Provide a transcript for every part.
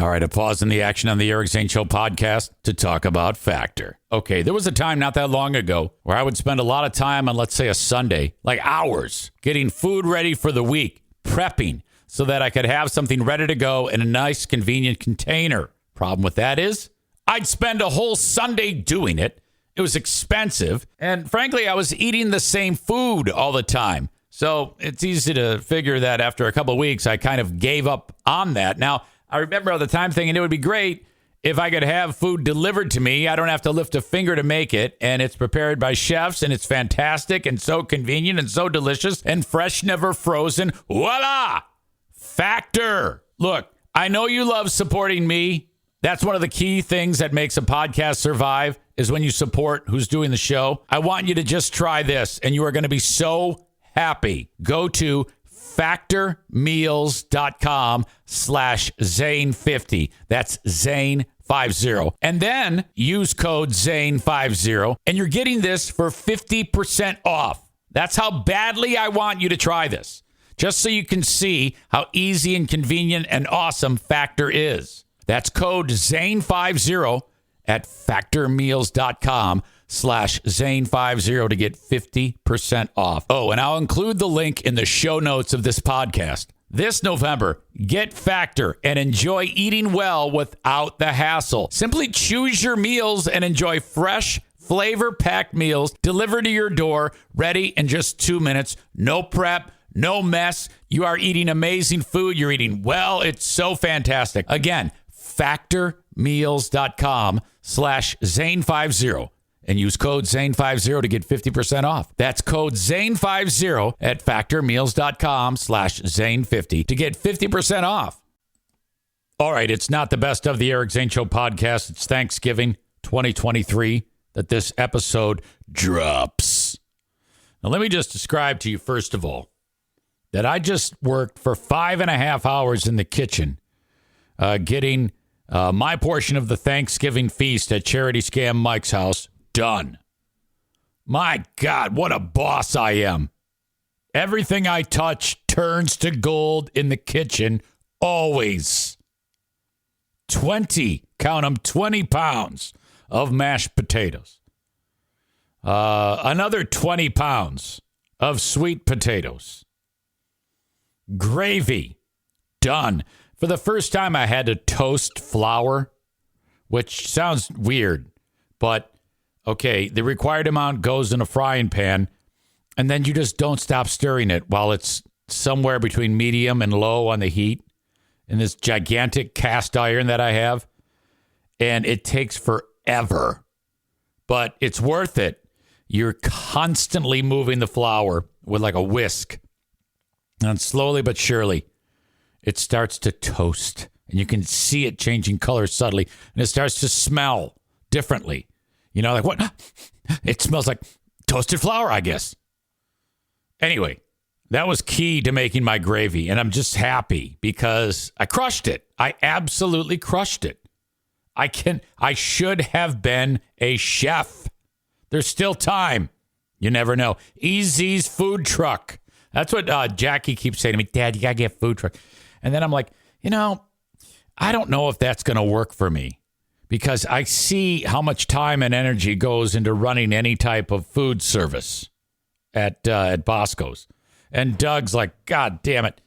All right, a pause in the action on the Eric Zane Show podcast to talk about Factor. Okay, there was a time not that long ago where I would spend a lot of time on, let's say, a Sunday, like hours, getting food ready for the week, prepping so that I could have something ready to go in a nice, convenient container. Problem with that is I'd spend a whole Sunday doing it. It was expensive. And frankly, I was eating the same food all the time. So it's easy to figure that after a couple of weeks, I kind of gave up on that. Now, I remember all the time thinking it would be great if I could have food delivered to me. I don't have to lift a finger to make it, and it's prepared by chefs, and it's fantastic and so convenient and so delicious and fresh, never frozen. Voila! Factor. Look, I know you love supporting me. That's one of the key things that makes a podcast survive is when you support who's doing the show. I want you to just try this, and you are going to be so happy. Go to factormeals.com/Zane50. That's Zane50. And then use code Zane50, and you're getting this for 50% off. That's how badly I want you to try this, just so you can see how easy and convenient and awesome Factor is. That's code Zane50 at factormeals.com/Zane50 to get 50% off. Oh, and I'll include the link in the show notes of this podcast. This November, get Factor and enjoy eating well without the hassle. Simply choose your meals and enjoy fresh, flavor-packed meals delivered to your door, ready in just 2 minutes. No prep, no mess. You are eating amazing food. You're eating well. It's so fantastic. Again, factormeals.com/Zane50 and use code Zane50 to get 50% off. That's code Zane50 at factormeals.com/Zane50 to get 50% off. All right, it's not the best of the Eric Zane Show podcast. It's Thanksgiving 2023 that this episode drops. Now, let me just describe to you, first of all, that I just worked for 5.5 hours in the kitchen getting my portion of the Thanksgiving feast at Charity Scam Mike's house done. My God, what a boss I am. Everything I touch turns to gold in the kitchen, always. 20 pounds of mashed potatoes. Another 20 pounds of sweet potatoes. Gravy, done. For the first time, I had to toast flour, which sounds weird, but okay, the required amount goes in a frying pan, and then you just don't stop stirring it while it's somewhere between medium and low on the heat in this gigantic cast iron that I have, and it takes forever, but it's worth it. You're constantly moving the flour with like a whisk, and slowly but surely, it starts to toast, and you can see it changing color subtly, and it starts to smell differently. You know, like, what? It smells like toasted flour, I guess. Anyway, that was key to making my gravy, and I'm just happy because I crushed it. I absolutely crushed it. I should have been a chef. There's still time. You never know. EZ's food truck. That's what Jackie keeps saying to me. Dad, you got to get a food truck. And then I'm like, I don't know if that's going to work for me because I see how much time and energy goes into running any type of food service at Bosco's. And Doug's like, God damn it.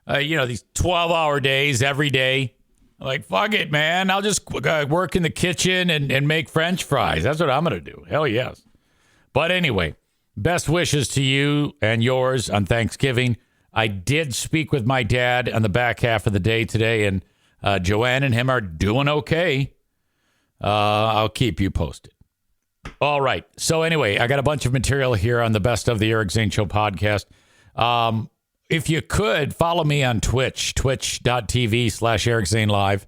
These 12-hour days every day. I'm like, fuck it, man. I'll just work in the kitchen and make French fries. That's what I'm going to do. Hell yes. But anyway, best wishes to you and yours on Thanksgiving. I did speak with my dad on the back half of the day today, and Joanne and him are doing okay. I'll keep you posted. All right. So anyway, I got a bunch of material here on the Best of the Eric Zane Show podcast. If you could, follow me on Twitch, twitch.tv/Eric Zane Live,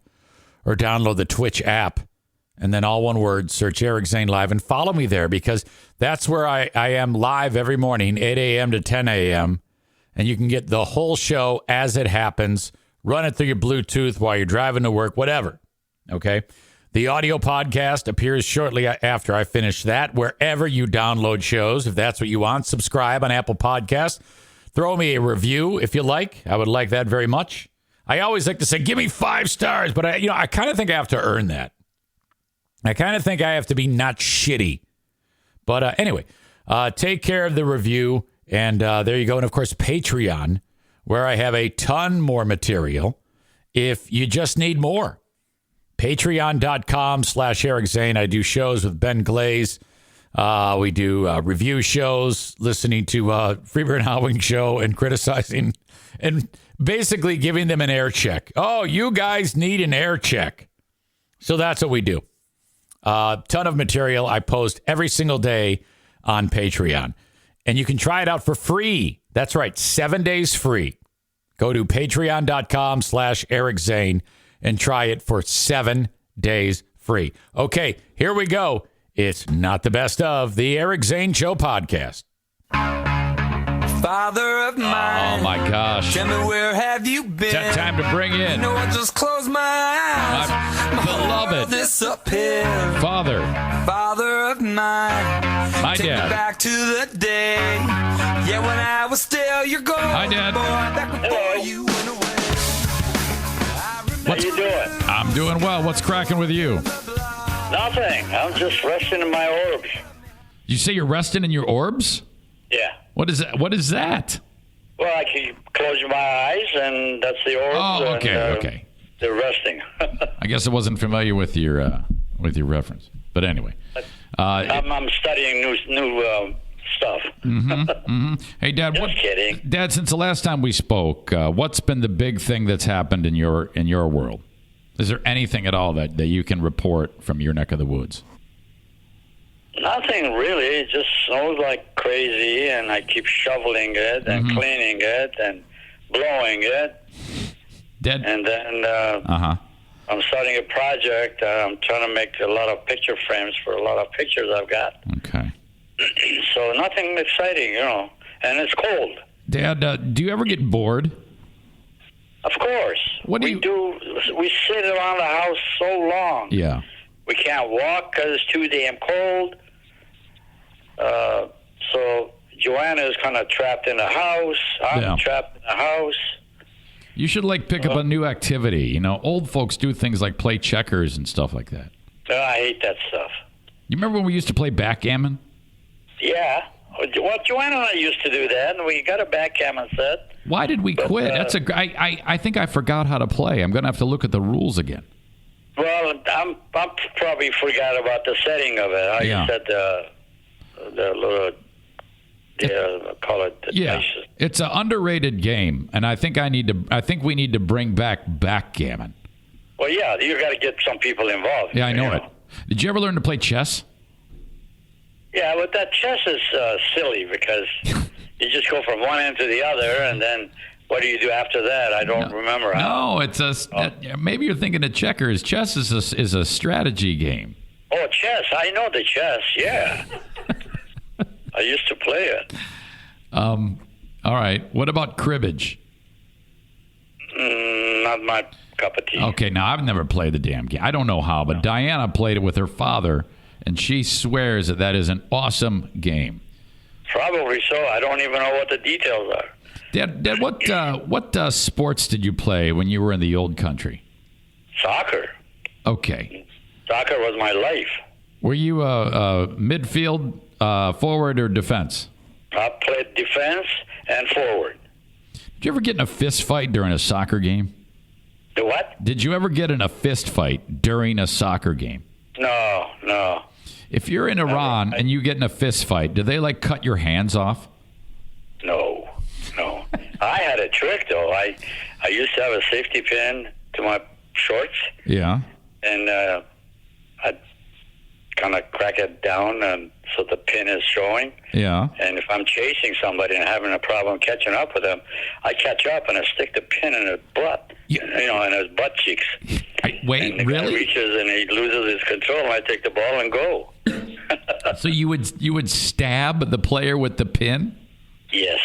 or download the Twitch app, and then all one word, search Eric Zane Live, and follow me there because that's where I am live every morning, 8 a.m. to 10 a.m., and you can get the whole show as it happens. Run it through your Bluetooth while you're driving to work, whatever. Okay? The audio podcast appears shortly after I finish that, wherever you download shows. If that's what you want, subscribe on Apple Podcasts. Throw me a review if you like. I would like that very much. I always like to say, give me 5 stars, but I kind of think I have to earn that. I kind of think I have to be not shitty. But anyway, take care of the review. And there you go. And of course, Patreon, where I have a ton more material if you just need more. Patreon.com/Eric Zane. I do shows with Ben Glaze. We do review shows, listening to Freeburg Howling Show and criticizing and basically giving them an air check. Oh, you guys need an air check. So that's what we do. Ton of material I post every single day on Patreon. And you can try it out for free. That's right, 7 days free. Go to patreon.com/Eric Zane and try it for 7 days free. Okay, here we go. It's not the best of the Eric Zane Show podcast. Father of mine. Oh, my gosh. Tell me, where have you been? It's time to bring in. You know, I just closed my eyes. My beloved This up here. Father Father of mine. My Take dad. me back to the day. Yeah, when I was still your gold. Hi, Dad. Boy, back before you went away. How you doing? I'm doing well. What's cracking with you? Nothing. I'm just resting in my orbs. You say you're resting in your orbs? Yeah. What is that? What is that? Well, I can close my eyes, and that's the orbs. Oh, okay, and, okay. They're resting. I guess I wasn't familiar with your reference, but anyway. I'm studying new stuff. Hey, Dad. Just kidding. Dad, since the last time we spoke, what's been the big thing that's happened in your world? Is there anything at all that you can report from your neck of the woods? Nothing really. It just snows like crazy, and I keep shoveling it and cleaning it and blowing it. Dad. And then I'm starting a project. I'm trying to make a lot of picture frames for a lot of pictures I've got. Okay. So nothing exciting, and it's cold. Dad, do you ever get bored? Of course. What do we you do? We sit around the house so long. Yeah. We can't walk because it's too damn cold. So Joanna is kind of trapped in the house. I'm trapped in the house. You should pick up a new activity. Old folks do things like play checkers and stuff like that. I hate that stuff. You remember when we used to play backgammon? Yeah. Well, Joanna and I used to do that, and we got a backgammon set. Why did we quit? I think I forgot how to play. I'm going to have to look at the rules again. Well, I'm probably forgot about the setting of it. I set the little, call it. Yeah, it's an underrated game, and I think we need to bring back backgammon. Well, yeah, you got to get some people involved. Yeah, I know it. Did you ever learn to play chess? Yeah, but that chess is silly because you just go from one end to the other, and then what do you do after that? I don't remember. No, it's maybe you're thinking of checkers. Chess is a strategy game. Oh, chess! I know the chess. Yeah, I used to play it. All right. What about cribbage? Not my cup of tea. Okay, now I've never played the damn game. I don't know how, but Diana played it with her father, and she swears that is an awesome game. Probably so. I don't even know what the details are. Dad, what sports did you play when you were in the old country? Soccer. Okay. Soccer was my life. Were you midfield, forward, or defense? I played defense and forward. Did you ever get in a fist fight during a soccer game? The what? Did you ever get in a fist fight during a soccer game? No. If you're in Iran and you get in a fist fight, do they cut your hands off? No. I had a trick though. I used to have a safety pin to my shorts. Yeah. And I'd kind of crack it down and so the pin is showing. Yeah. And if I'm chasing somebody and having a problem catching up with them, I catch up and I stick the pin in his butt, in his butt cheeks. Wait, and the really? guy reaches and he loses his control, and I take the ball and go. So you would stab the player with the pin? Yes.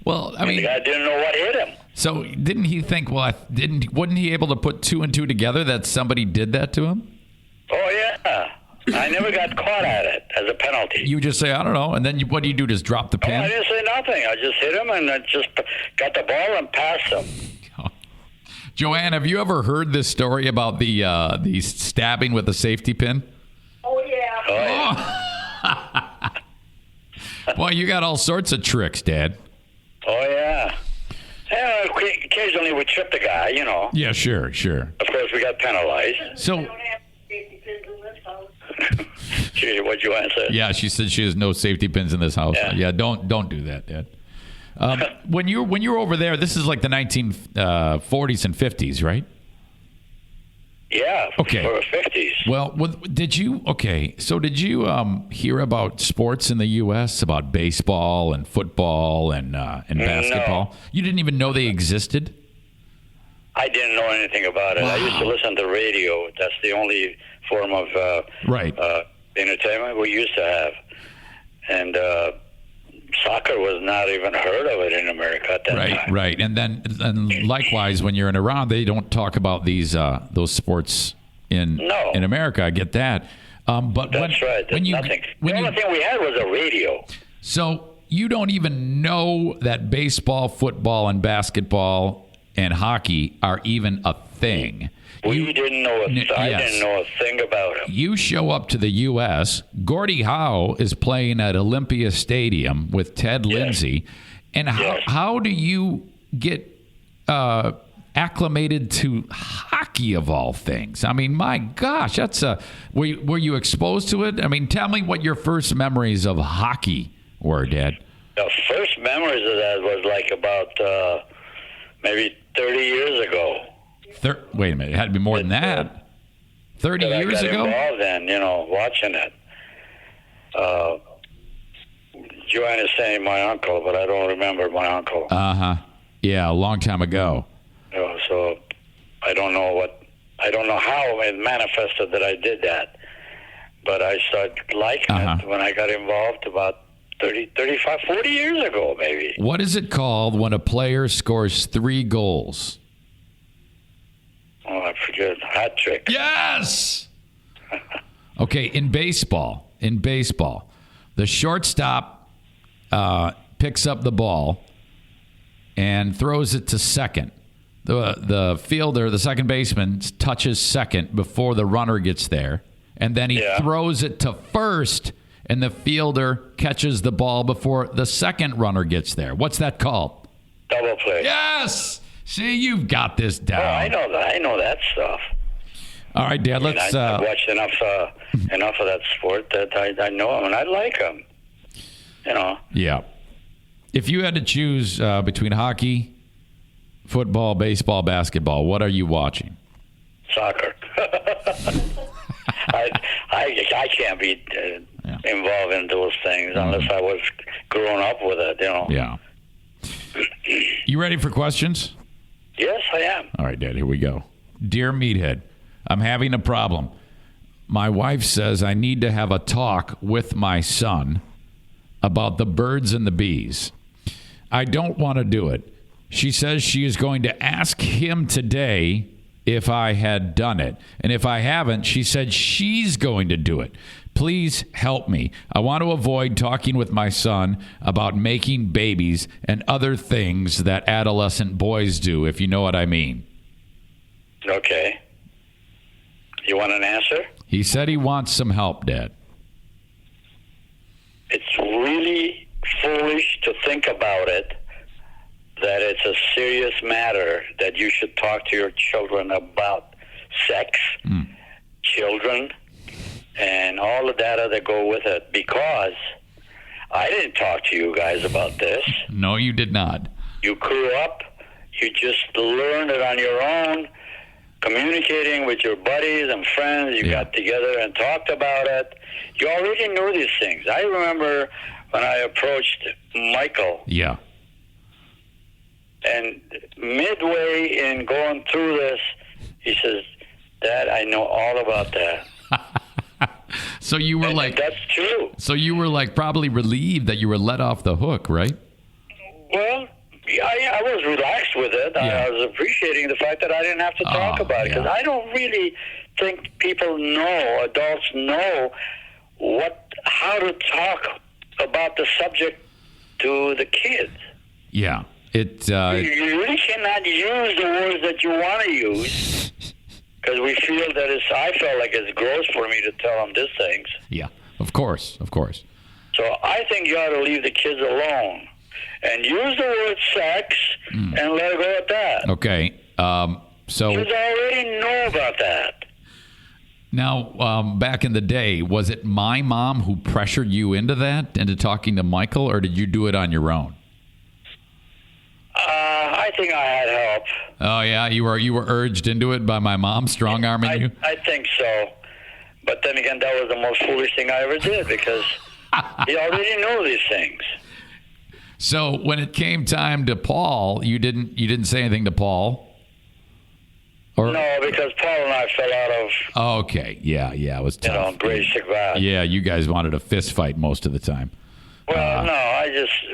Well, I mean, the guy didn't know what hit him. So didn't he think? Well, wasn't he able to put two and two together that somebody did that to him? Oh yeah. I never got caught at it as a penalty. You just say, I don't know, and then what do you do? Just drop the pin? I didn't say nothing. I just hit him and I just got the ball and passed him. Joanne, have you ever heard this story about the stabbing with a safety pin? Oh, yeah. Oh, yeah. Boy, you got all sorts of tricks, Dad. Oh, yeah. Yeah, occasionally we trip the guy, you know. Yeah, sure. Of course, we got penalized. So, We don't have safety pins in this house. Gee, what'd you want to say? yeah, she said she has no safety pins in this house. Yeah. Don't do that, Dad. When you're over there, this is like the 1940s and 50s, right? Yeah, Okay. for the 50s. Well, did you hear about sports in the U.S., about baseball and football and basketball? You didn't even know they existed? I didn't know anything about it. Wow. I used to listen to radio. That's the only form of entertainment we used to have. And soccer was not even heard of it in America at that time. Right. And likewise, when you're in Iran, they don't talk about those sports in America. I get that. But That's right. There's nothing. The only thing we had was a radio. So you don't even know that baseball, football, and basketball and hockey are even a thing. We didn't know I didn't know a thing about it. You show up to the U.S., Gordie Howe is playing at Olympia Stadium with Ted Lindsay. And how do you get acclimated to hockey of all things? I mean, my gosh, were you exposed to it? I mean, tell me what your first memories of hockey were, Dad. The first memories of that was like about maybe 30 years ago. Wait a minute, it had to be more than that. 30 years ago? I got involved in, watching it. Joanne is saying my uncle, but I don't remember my uncle. Yeah, a long time ago. So I don't know how it manifested that I did that. But I started liking it when I got involved about 30, 35, 40 years ago, maybe. What is it called when a player scores 3 goals? Oh, I forget. Hat trick. Yes! Okay, in baseball, the shortstop picks up the ball and throws it to second. The fielder, the second baseman, touches second before the runner gets there. And then he throws it to first, and the fielder catches the ball before the second runner gets there. What's that called? Double play. Yes! See, you've got this down. Oh, I know that stuff. All right, Dad, let's... I've watched enough of that sport that I know them, and I like them. Yeah. If you had to choose between hockey, football, baseball, basketball, what are you watching? Soccer. I can't be involved in those things unless I was growing up with it, Yeah. You ready for questions? Yes, I am. All right, Dad, here we go. Dear Meathead, I'm having a problem. My wife says I need to have a talk with my son about the birds and the bees. I don't want to do it. She says she is going to ask him today if I had done it. And if I haven't, she said she's going to do it. Please help me. I want to avoid talking with my son about making babies and other things that adolescent boys do, if you know what I mean. Okay. You want an answer? He said he wants some help, Dad. It's really foolish to think about it, that it's a serious matter that you should talk to your children about sex, children, and all the data that go with it, because I didn't talk to you guys about this. No, you did not. You grew up, you just learned it on your own, communicating with your buddies and friends. You got together and talked about it. You already knew these things. I remember when I approached Michael. Yeah. And midway in going through this, he says, Dad, I know all about that. So you were that's true. So you were probably relieved that you were let off the hook, right? Well, I was relaxed with it. Yeah. I was appreciating the fact that I didn't have to talk about it, because I don't really think adults know how to talk about the subject to the kids. Yeah. You really cannot use the words that you want to use because we feel that I felt like it's gross for me to tell them these things. Yeah, of course. So I think you ought to leave the kids alone and use the word sex and let it go at that. Okay. So kids already know about that. Now, back in the day, was it my mom who pressured you into talking to Michael, or did you do it on your own? I think I had help. Oh yeah, you were urged into it by my mom, strong-arming you? I think so. But then again, that was the most foolish thing I ever did because he already knew these things. So when it came time to Paul, you didn't say anything to Paul? Or, no, because Paul and I fell out of. Oh, okay, yeah, it was tough. Grade 6 bad. Yeah, you guys wanted a fist fight most of the time. Well, no,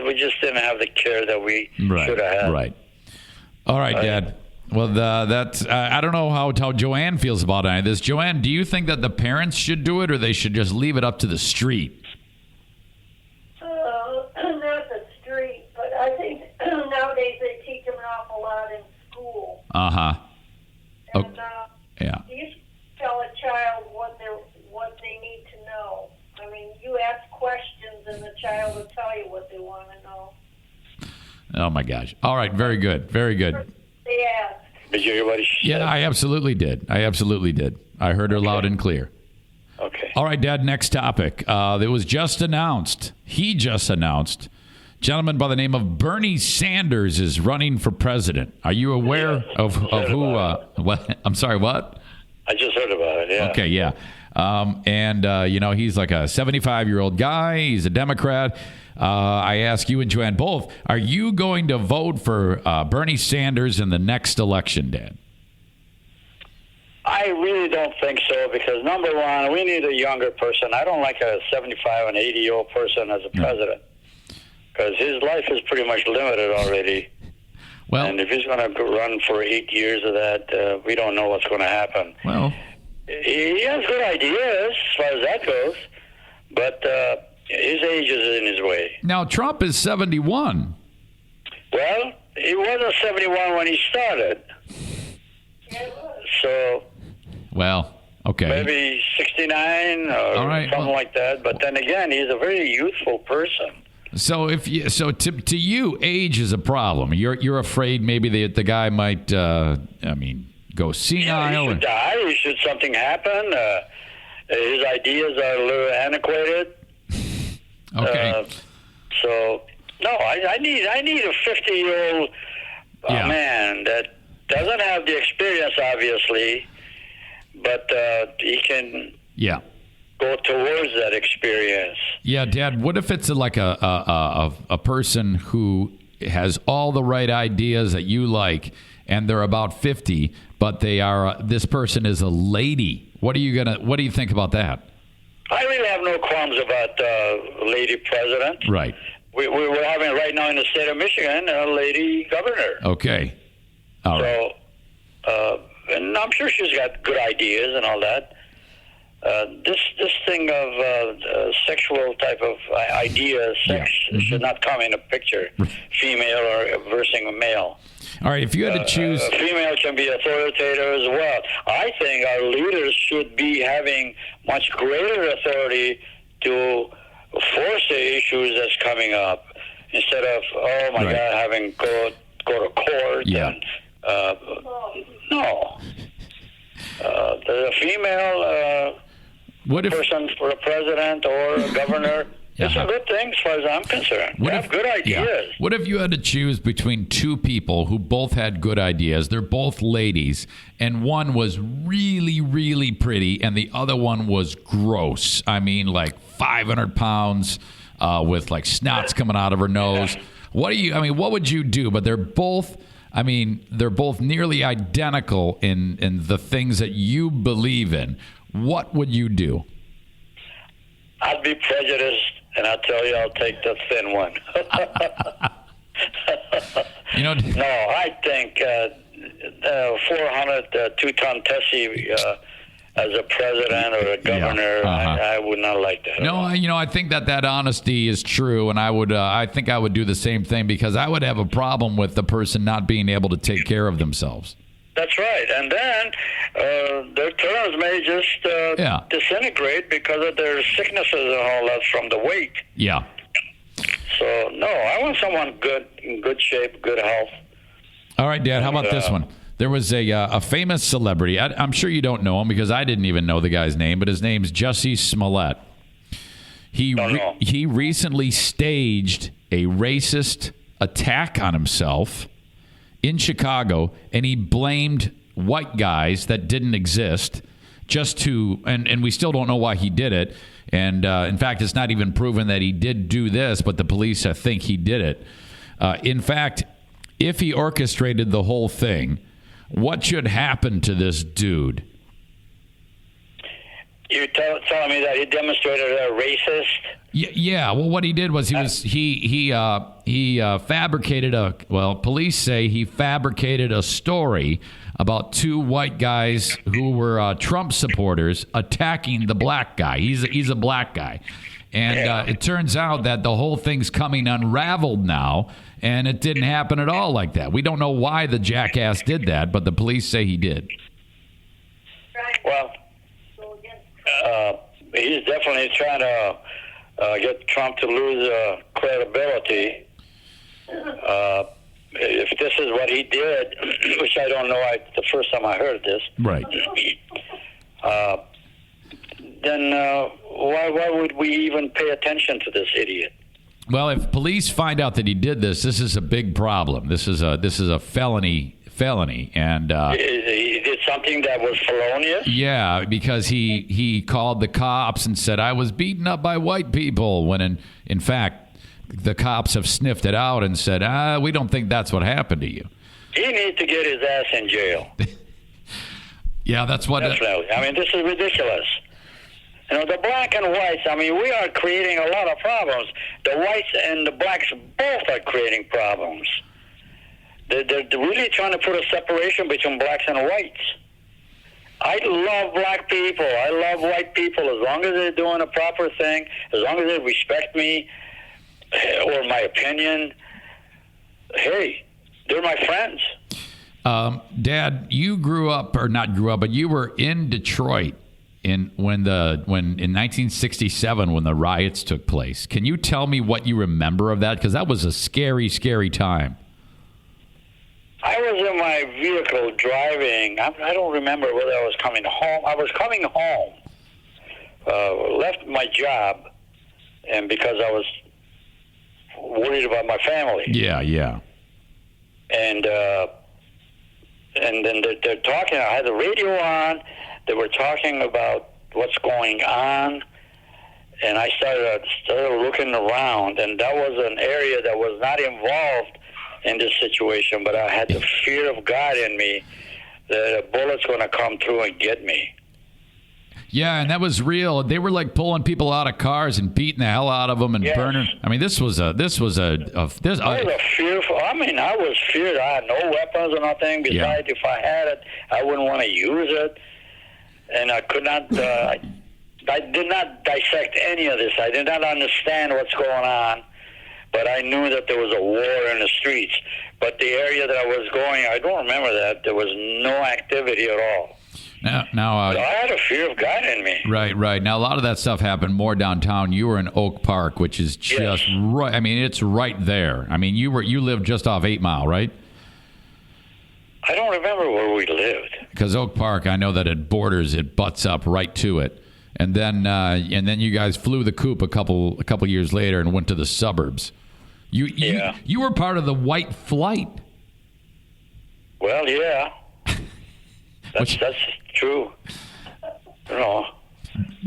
we just didn't have the care that we should have had. Right. All right, Dad. Well, that's I don't know how Joanne feels about any of this. Joanne, do you think that the parents should do it, or they should just leave it up to the street? Not the street, but I think nowadays they teach them an awful lot in school. Uh-huh. And, yeah. You should tell a child what they need to know. I mean, you ask questions and the child will tell you what they want to know. Oh my gosh. All right, very good. Very good. They ask. Did you hear what he said? Yeah, I absolutely did. I heard her loud and clear. Okay. All right, Dad, next topic. It was just announced. He just announced. Gentleman by the name of Bernie Sanders is running for president. Are you aware of who? What? I'm sorry, what? I just heard about it, yeah. Okay, yeah. He's like a 75-year-old guy. He's a Democrat. I ask you and Joanne both, are you going to vote for Bernie Sanders in the next election, Dad? I really don't think so because, number one, we need a younger person. I don't like a 75 and 80-year-old person as a president because his life is pretty much limited already. Well, and if he's going to run for 8 years of that, we don't know what's going to happen. Well, he has good ideas as far as that goes, but his age is in his way. Now, Trump is 71. Well, he wasn't 71 when he started. So, well, okay. maybe 69 or something like that. But then again, he's a very youthful person. So to you, age is a problem. You're afraid maybe the guy might, go senile. He should die. Something happen. His ideas are a little antiquated. Okay. No, I need a 50-year-old man that doesn't have the experience, obviously, but he can go towards that experience. Yeah, Dad. What if it's like a person who has all the right ideas that you like, and they're about 50, but this person is a lady? What do you think about that? I really have no qualms about lady president. Right. We're having right now in the state of Michigan a lady governor. Okay. All right. And I'm sure she's got good ideas and all that. This thing of sexual type of ideas, sex should not come in a picture, female or versus a male. All right, if you had to choose... A female can be authoritative as well. I think our leaders should be having much greater authority to force the issues that's coming up instead of, God, having go to court. Yeah. No. The female person for a president or a governor... It's a good thing as far as I'm concerned. They have good ideas. Yeah. What if you had to choose between two people who both had good ideas? They're both ladies, and one was really, really pretty, and the other one was gross. I mean, like 500 pounds with like snots coming out of her nose. What would you do? But they're both nearly identical in the things that you believe in. What would you do? I'd be prejudiced, and I'll tell you, I'll take the thin one. No, I think 400 two-ton Tessie as a president or a governor. I would not like that. No, I think that honesty is true, and I think I would do the same thing, because I would have a problem with the person not being able to take care of themselves. That's right. And then their terms may just disintegrate because of their sicknesses and all that from the weight. Yeah. So, no, I want someone good, in good shape, good health. All right, Dad, how about this one? There was a famous celebrity. I'm sure you don't know him, because I didn't even know the guy's name, but his name's Jussie Smollett. He recently staged a racist attack on himself in Chicago, and he blamed white guys that didn't exist just to, and we still don't know why he did it. And in fact, it's not even proven that he did do this, but the police think he did it. In fact, if he orchestrated the whole thing, what should happen to this dude? You're telling me that he demonstrated a racist? Yeah. Well, what he did was he fabricated police say he fabricated a story about two white guys who were Trump supporters attacking the black guy. He's a black guy. And it turns out that the whole thing's coming unraveled now, and it didn't happen at all like that. We don't know why the jackass did that, but the police say he did. Well, he's definitely trying to get Trump to lose credibility. If this is what he did, which I don't know, the first time I heard this. Right. Then why would we even pay attention to this idiot? Well, if police find out that he did this is a big problem. This is a felony, and he did something that was felonious. Yeah, because he called the cops and said, I was beaten up by white people, when in fact the cops have sniffed it out and said, we don't think that's what happened to you. He needs to get his ass in jail. Yeah, that's what. Definitely. I mean, this is ridiculous. The black and whites, we are creating a lot of problems. The whites and the blacks both are creating problems. They're really trying to put a separation between blacks and whites. I love black people. I love white people as long as they're doing a proper thing, as long as they respect me or my opinion. Hey, they're my friends. Dad, you but you were in Detroit in 1967 when the riots took place. Can you tell me what you remember of that? Because that was a scary, scary time. I was in my vehicle driving. I don't remember whether I was coming home. I was coming home. Left my job, and because I was worried about my family. Yeah. And then they're talking. I had the radio on. They were talking about what's going on, and I started looking around, and that was an area that was not involved in this situation, but I had the fear of God in me that a bullet's going to come through and get me. Yeah, and that was real. They were like pulling people out of cars and beating the hell out of them and burning. This was a fearful. I was feared. I had no weapons or nothing. Besides, if I had it, I wouldn't want to use it. And I could not, I did not dissect any of this. I did not understand what's going on, but I knew that there was a war in the streets. But the area that I was going, I don't remember that. There was no activity at all. Now I had a fear of God in me. Right. Now, a lot of that stuff happened more downtown. You were in Oak Park, which is just right. It's right there. You lived just off 8 Mile, right? I don't remember where we lived. Because Oak Park, I know that it butts up right to it, and then you guys flew the coop a couple years later and went to the suburbs. You were part of the white flight. Well, yeah, that's true.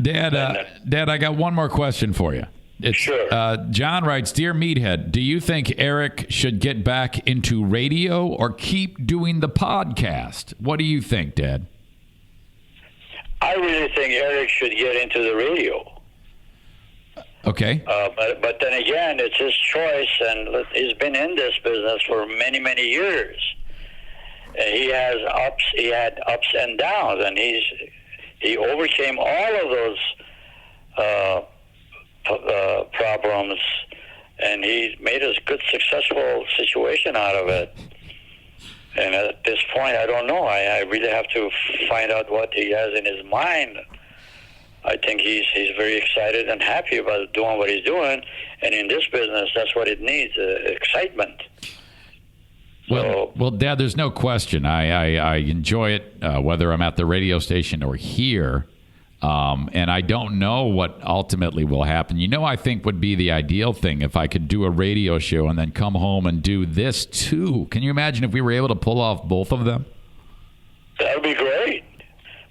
Dad, I got one more question for you. Sure. John writes, Dear Meathead, do you think Eric should get back into radio or keep doing the podcast? What do you think, Dad? I really think Eric should get into the radio. Okay. But then again, it's his choice, and he's been in this business for many, many years. And he had ups and downs, and he overcame all of those problems, and he made a good, successful situation out of it. And at this point, I don't know. I really have to find out what he has in his mind. I think he's very excited and happy about doing what he's doing. And in this business, that's what it needs, excitement. Well, Dad, there's no question. I enjoy it, whether I'm at the radio station or here. And I don't know what ultimately will happen. You know, I think would be the ideal thing if I could do a radio show and then come home and do this too. Can you imagine if we were able to pull off both of them? That would be great.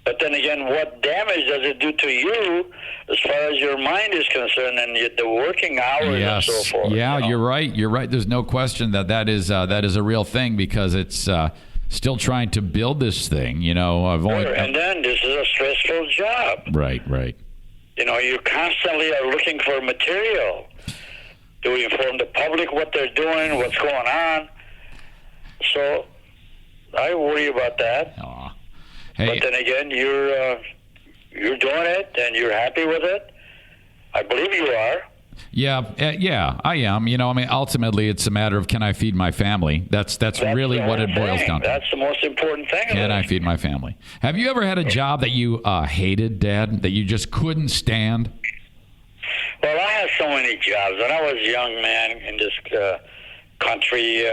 But then again, what damage does it do to you as far as your mind is concerned and the working hours and so forth? Yeah, you're right. You're right. There's no question that is a real thing, because it's still trying to build this thing. You know, and then this is a stressful job. Right. You know, you constantly are looking for material to inform the public what they're doing, what's going on. So I worry about that. Aw. Hey. But then again, you're doing it and you're happy with it. I believe you are. Yeah, I am. You know, I mean, ultimately, it's a matter of, can I feed my family? That's really what it boils down to. That's the most important thing. Can I feed my family? Have you ever had a job that you hated, Dad, that you just couldn't stand? Well, I had so many jobs. When I was a young man in this country,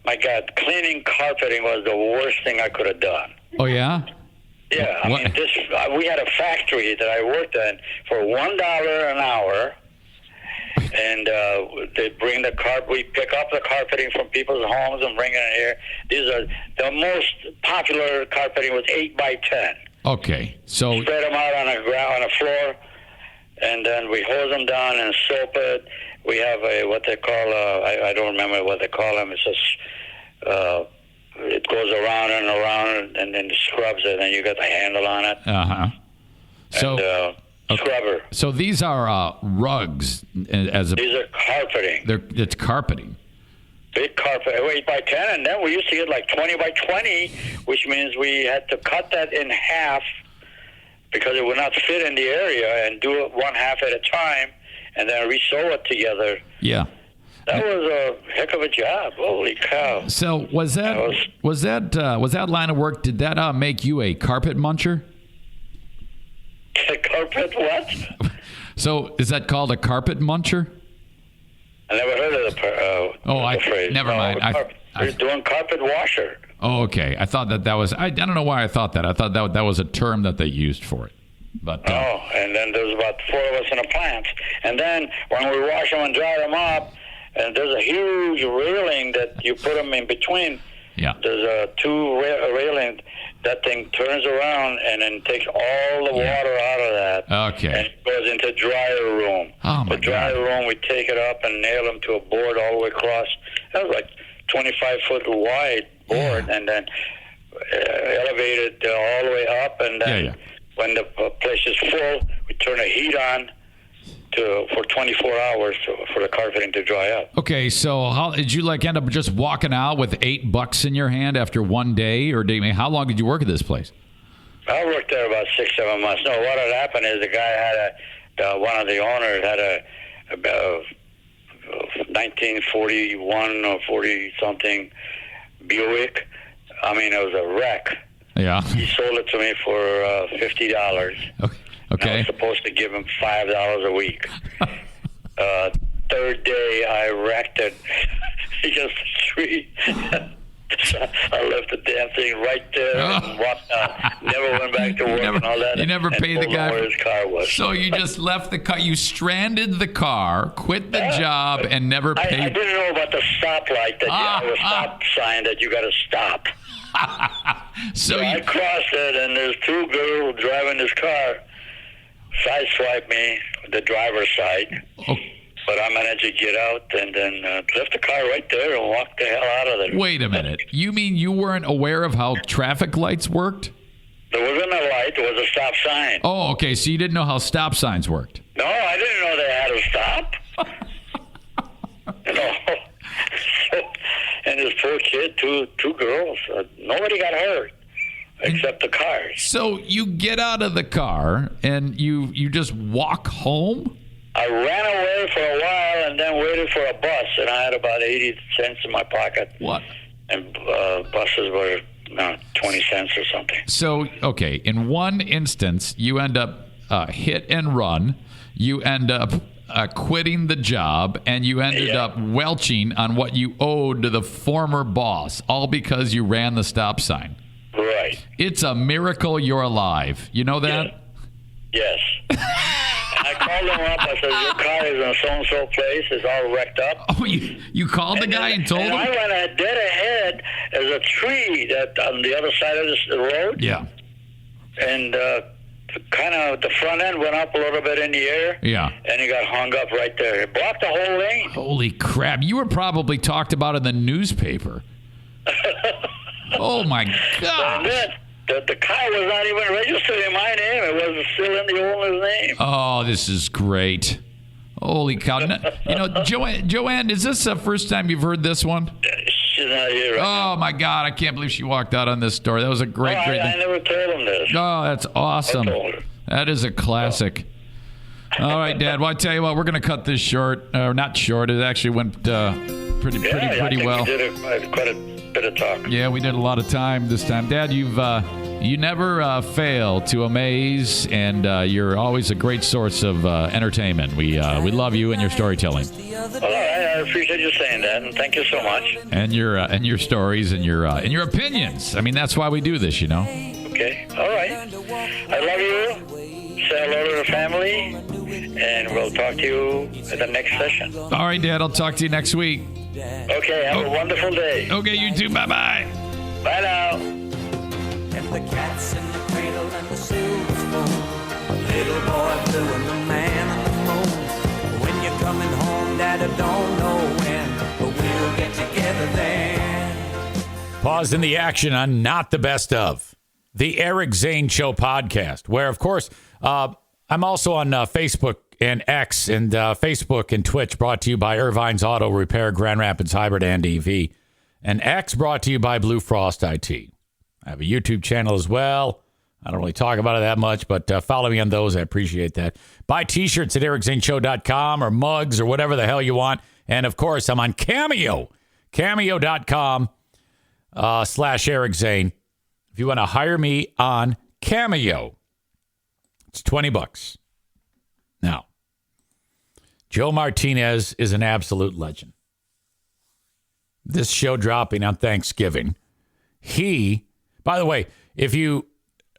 my God, cleaning carpeting was the worst thing I could have done. Oh, yeah? Yeah, I mean, we had a factory that I worked in for $1 an hour, and they bring the carpet. We pick up the carpeting from people's homes and bring it in here. These are the most popular carpeting was 8 by 10. Okay, so spread them out on the floor, and then we hose them down and soap it. We have what they call I don't remember what they call them. It's just it goes around and around, and then scrubs it, and you got the handle on it. So, scrubber. So these are rugs. These are carpeting. It's carpeting. Big carpet, 8 by 10, and then we used to get like 20 by 20, which means we had to cut that in half because it would not fit in the area, and do it one half at a time, and then resew it together. Yeah. That was a heck of a job. Holy cow! So was that line of work? Did that make you a carpet muncher? A carpet what? So is that called a carpet muncher? I never heard of the phrase. Never mind. You're doing carpet washer. Oh, okay. I thought that was. I don't know why I thought that. I thought that was a term that they used for it. But and then there's about 4 of us in a plant, and then when we wash them and dry them up. And there's a huge railing that you put them in between. Yeah. There's two railing. That thing turns around and then takes all the water out of that. Okay. And it goes into dryer room. Oh, my God. The dryer room, we take it up and nail them to a board all the way across. That was like 25-foot wide board, and then elevate it all the way up. And then when the place is full, we turn the heat on for 24 hours for the carpeting to dry up. Okay, so how did you end up just walking out with $8 in your hand after one day, or how long did you work at this place? I worked there about 6-7 months. No, what had happened is the guy had one of the owners had a 1941 or 40 something Buick. I mean, it was a wreck. Yeah. He sold it to me for $50. Okay. I was supposed to give him $5 a week. Third day, I wrecked it against the street. I left the damn thing right there and walked out. Never went back to work and all that. You never paid the guy where his car was. So you just left the car. You stranded the car, quit the job, and never paid. I didn't know about the stoplight, that you have a stop sign that you got to stop. So I crossed it, and there's 2 girls driving this car. Sideswiped me, the driver's side. Oh. But I managed to get out and then left the car right there and walked the hell out of there. Wait a minute. You mean you weren't aware of how traffic lights worked? There wasn't a light. There was a stop sign. Oh, okay. So you didn't know how stop signs worked? No, I didn't know they had to stop. You know. And this poor kid, two girls. Nobody got hurt. except the cars. So you get out of the car and you just walk home? I ran away for a while and then waited for a bus, and I had about 80 cents in my pocket. What? And buses were 20 cents or something. So, okay, in one instance, you end up hit and run. You end up quitting the job, and you ended up welching on what you owed to the former boss, all because you ran the stop sign. Right. It's a miracle you're alive. You know that? Yes. And I called them up. I said, your car is in so-and-so place. It's all wrecked up. Oh, you called the guy and told him? I went dead ahead. There's a tree that on the other side of the road. Yeah. And kind of the front end went up a little bit in the air. Yeah. And he got hung up right there. It blocked the whole lane. Holy crap. You were probably talked about in the newspaper. Oh, my God. And then the car was not even registered in my name. It was still in the owner's name. Oh, this is great. Holy cow. You know, Joanne, is this the first time you've heard this one? She's not here right now. Oh, my God. I can't believe she walked out on this story. That was a great I thing. never told him this. Oh, that's awesome. I told her. That is a classic. All right, Dad. Well, I tell you what, we're going to cut this short. Not short. It actually went pretty well. We did quite a bit of talk. Yeah, we did a lot of time this time. Dad, you never fail to amaze, and you're always a great source of entertainment. We love you and your storytelling. Well, I appreciate you saying that, and thank you so much. And your stories and your opinions. I mean, that's why we do this, you know. Okay, all right. I love you. Say hello to the family, and we'll talk to you at the next session. All right, Dad. I'll talk to you next week. Okay, have a wonderful day. Okay, you too. Bye-bye. Bye now. And the cat's in the cradle and the silver spoon. Little boy blue and the man on the moon. When you're coming home, Dad, I don't know when, but we'll get together then. Pause in the action on Not the Best Of, the Eric Zane Show podcast, where, of course, I'm also on Facebook and X and Facebook and Twitch, brought to you by Irvine's Auto Repair, Grand Rapids Hybrid and EV. And X brought to you by Blue Frost IT. I have a YouTube channel as well. I don't really talk about it that much, but follow me on those. I appreciate that. Buy T-shirts at ericzaneshow.com or mugs or whatever the hell you want. And, of course, I'm on Cameo, cameo.com /Eric Zane. If you want to hire me on Cameo, it's $20. Now, Joe Martinez is an absolute legend. This show dropping on Thanksgiving. By the way, if you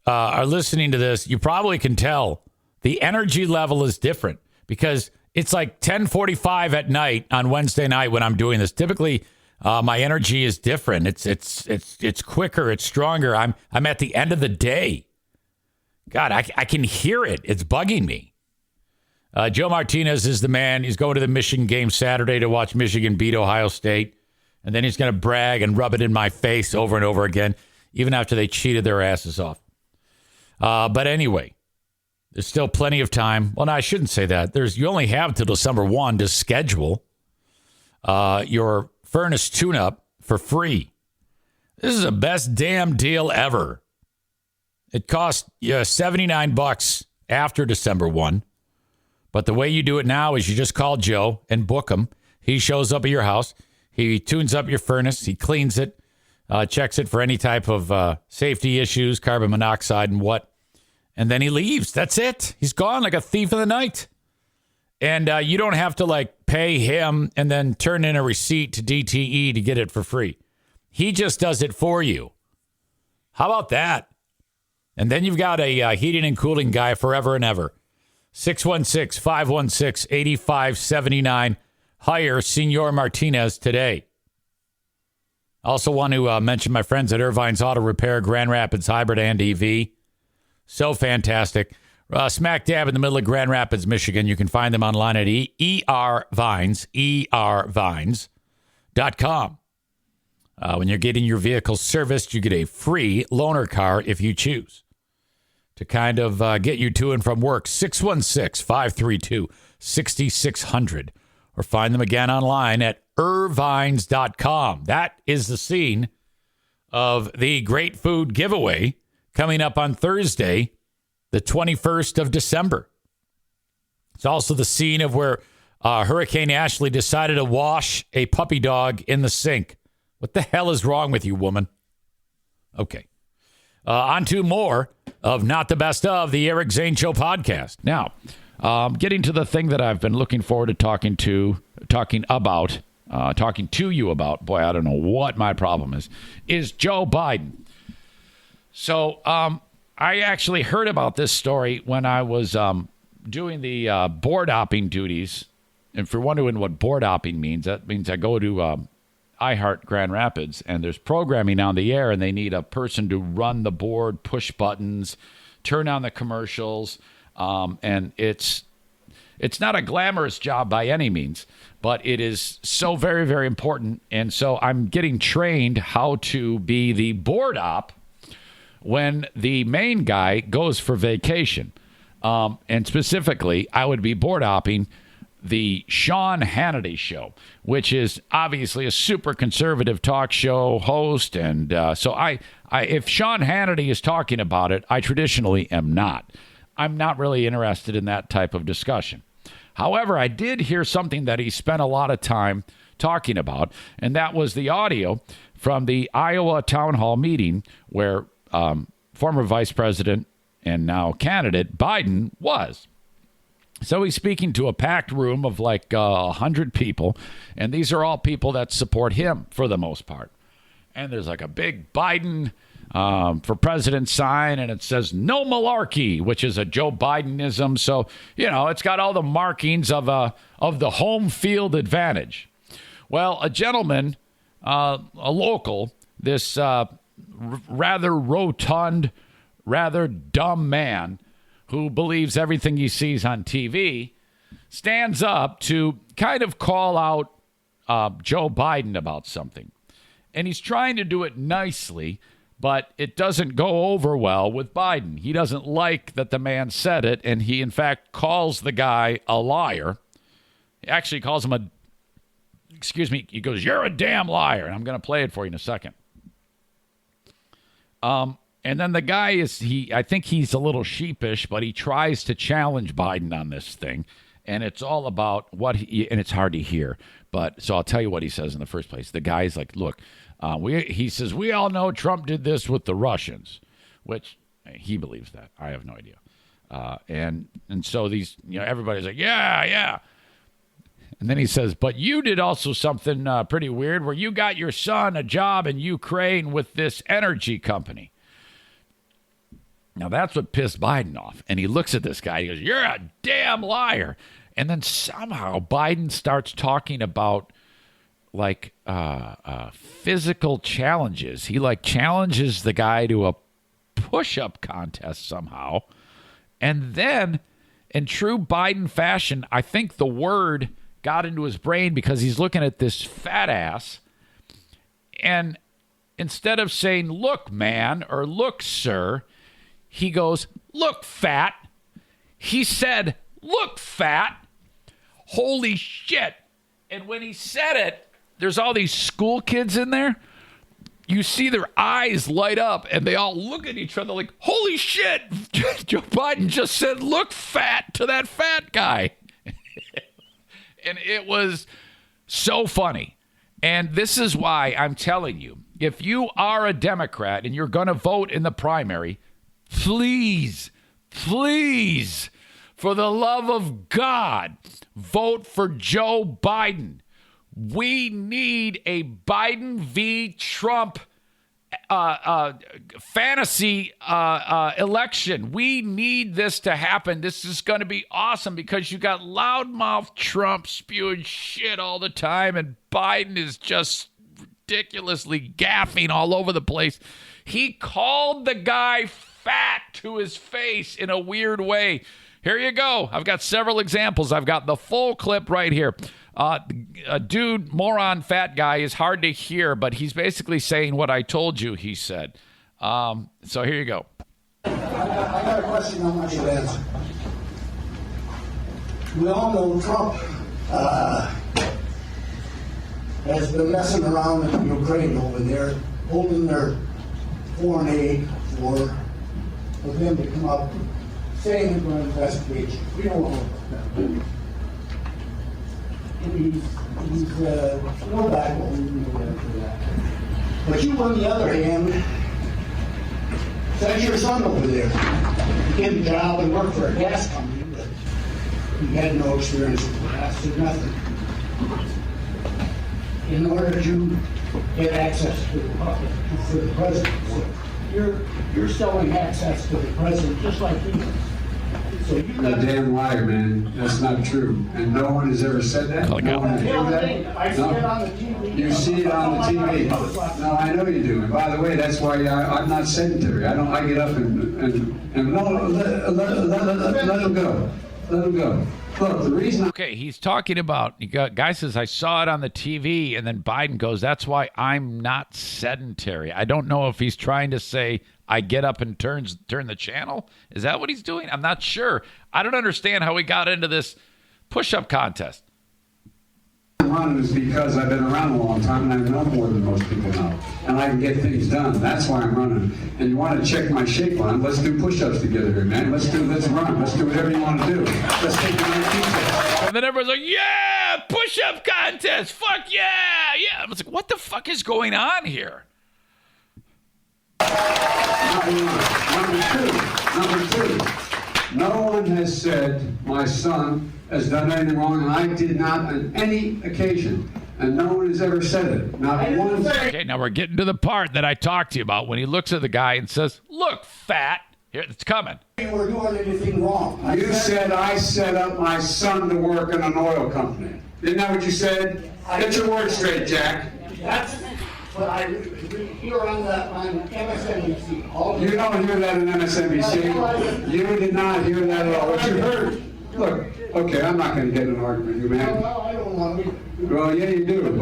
are listening to this, you probably can tell the energy level is different because it's like 10:45 at night on Wednesday night when I'm doing this. Typically, my energy is different. It's quicker. It's stronger. I'm at the end of the day. God, I can hear it. It's bugging me. Joe Martinez is the man. He's going to the Michigan game Saturday to watch Michigan beat Ohio State. And then he's going to brag and rub it in my face over and over again, even after they cheated their asses off. But anyway, there's still plenty of time. Well, no, I shouldn't say that. You only have till December 1 to schedule your furnace tune-up for free. This is the best damn deal ever. It costs $79 after December 1. But the way you do it now is you just call Joe and book him. He shows up at your house. He tunes up your furnace. He cleans it, checks it for any type of safety issues, carbon monoxide and what. And then he leaves. That's it. He's gone like a thief in the night. And you don't have to pay him and then turn in a receipt to DTE to get it for free. He just does it for you. How about that? And then you've got a heating and cooling guy forever and ever. 616-516-8579. Hire Senor Martinez today. Also want to mention my friends at Irvine's Auto Repair, Grand Rapids Hybrid and EV. So fantastic. Smack dab in the middle of Grand Rapids, Michigan. You can find them online at ervines.com. When you're getting your vehicle serviced, you get a free loaner car if you choose to kind of get you to and from work. 616-532-6600. Or find them again online at irvines.com. That is the scene of the Great Food Giveaway coming up on Thursday, the 21st of December. It's also the scene of where Hurricane Ashley decided to wash a puppy dog in the sink. What the hell is wrong with you, woman? Okay. On to more of Not the Best of, the Eric Zane Show podcast. Now, getting to the thing that I've been looking forward to talking to you about, boy, I don't know what my problem is Joe Biden. So I actually heard about this story when I was doing the board hopping duties. And if you're wondering what board hopping means, that means I go to iHeart Grand Rapids, and there's programming on the air, and they need a person to run the board, push buttons, turn on the commercials, and it's not a glamorous job by any means, but it is so very, very important. And so I'm getting trained how to be the board op when the main guy goes for vacation. And specifically, I would be board opping the Sean Hannity show, which is obviously a super conservative talk show host. And so I if Sean Hannity is talking about it, I traditionally am not. I'm not really interested in that type of discussion. However, I did hear something that he spent a lot of time talking about, and that was the audio from the Iowa town hall meeting where former vice president and now candidate Biden was. So he's speaking to a packed room of like 100 people, and these are all people that support him for the most part. And there's like a big Biden for president sign, and it says no malarkey, which is a Joe Bidenism. So, you know, it's got all the markings of the home field advantage. Well, a gentleman, a local, this rather rotund, rather dumb man who believes everything he sees on TV, stands up to kind of call out Joe Biden about something. And he's trying to do it nicely, but it doesn't go over well with Biden. He doesn't like that the man said it, and he, in fact, calls the guy a liar. He actually calls him he goes, "You're a damn liar." And I'm going to play it for you in a second. And then the guy I think he's a little sheepish, but he tries to challenge Biden on this thing. And it's all about and it's hard to hear. But so I'll tell you what he says in the first place. The guy's like, look, he says, we all know Trump did this with the Russians, which he believes that. I have no idea. And so these, everybody's like, yeah. And then he says, but you did also something pretty weird where you got your son a job in Ukraine with this energy company. Now, that's what pissed Biden off. And he looks at this guy. He goes, you're a damn liar. And then somehow Biden starts talking about, like, physical challenges. He, like, challenges the guy to a push-up contest somehow. And then, in true Biden fashion, I think the word got into his brain because he's looking at this fat ass. And instead of saying, look, man, or look, sir, he goes, look, fat. He said, look, fat. Holy shit. And when he said it, there's all these school kids in there. You see their eyes light up, and they all look at each other like, holy shit. Joe Biden just said, look, fat, to that fat guy. And it was so funny. And this is why I'm telling you, if you are a Democrat and you're going to vote in the primary, please, for the love of God, vote for Joe Biden. We need a Biden v. Trump fantasy election. We need this to happen. This is going to be awesome because you got loudmouth Trump spewing shit all the time, and Biden is just ridiculously gaffing all over the place. He called the guy fat to his face in a weird way. Here you go. I've got several examples. I've got the full clip right here. A dude, moron, fat guy is hard to hear, but he's basically saying what I told you he said. So here you go. I got a question I want you to answer. We all know Trump has been messing around in Ukraine over there, holding their foreign aid for for them to come up saying they're going to investigate you. We don't know about that. He's no bad for that. But you, on the other hand, sent your son over there. He get a job and work for a gas company, but he had no experience with gas, did nothing. In order to get access to the public, for the president. So you're selling access to the president just like he is. So you You're a damn liar, man. That's not true. And no one has ever said that. No one has heard that. I see it on the TV. You see it on the TV. No, I know you do. And by the way, that's why I'm not sedentary. I get up and no, let him go. Let him go. Look, the reason. Okay, he's talking about, guy says, I saw it on the TV, and then Biden goes, that's why I'm not sedentary. I don't know if he's trying to say, I get up and turn the channel. Is that what he's doing? I'm not sure. I don't understand how he got into this push-up contest. I'm running is because I've been around a long time and I know more than most people know. And I can get things done. That's why I'm running. And you want to check my shape line, let's do push-ups together here, man. Let's run. Let's do whatever you want to do. Let's take the right. And then everyone's like, yeah, push-up contest. Fuck yeah. Yeah. I was like, what the fuck is going on here? Number two, no one has said my son has done anything wrong, and I did not on any occasion. And no one has ever said it. Not one. Okay, now we're getting to the part that I talked to you about when he looks at the guy and says, look, fat. Here, it's coming. You were doing anything wrong. You said I set up my son to work in an oil company. Isn't that what you said? Get your words straight, Jack. That's what I hear on MSNBC. You don't hear that in MSNBC. You did not hear that at all. What you heard? Look, okay, I'm not going to get in an argument with you, man. Well, I don't want to. Well, yeah, you do, but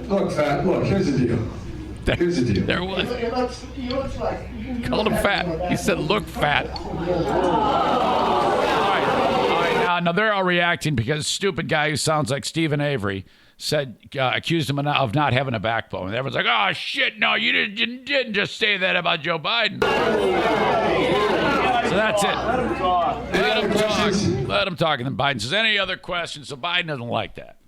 look, fat. Look, here's the deal. Here's the deal. There was. He looks like. Called him fat. He said, look, fat. All right, now they're all reacting because stupid guy who sounds like Stephen Avery said, accused him of not having a backbone. And everyone's like, oh, shit, no, you didn't just say that about Joe Biden. So that's it. Let him talk. Let him talk. And then Biden says, any other questions? So Biden doesn't like that.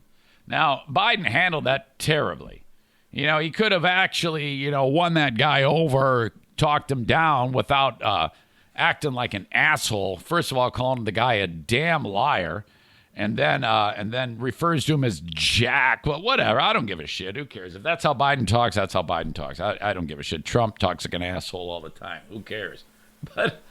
Now, Biden handled that terribly. You know, he could have actually, won that guy over, talked him down without acting like an asshole. First of all, calling the guy a damn liar. And then refers to him as Jack. Well, whatever. I don't give a shit. Who cares? If that's how Biden talks, that's how Biden talks. I don't give a shit. Trump talks like an asshole all the time. Who cares? But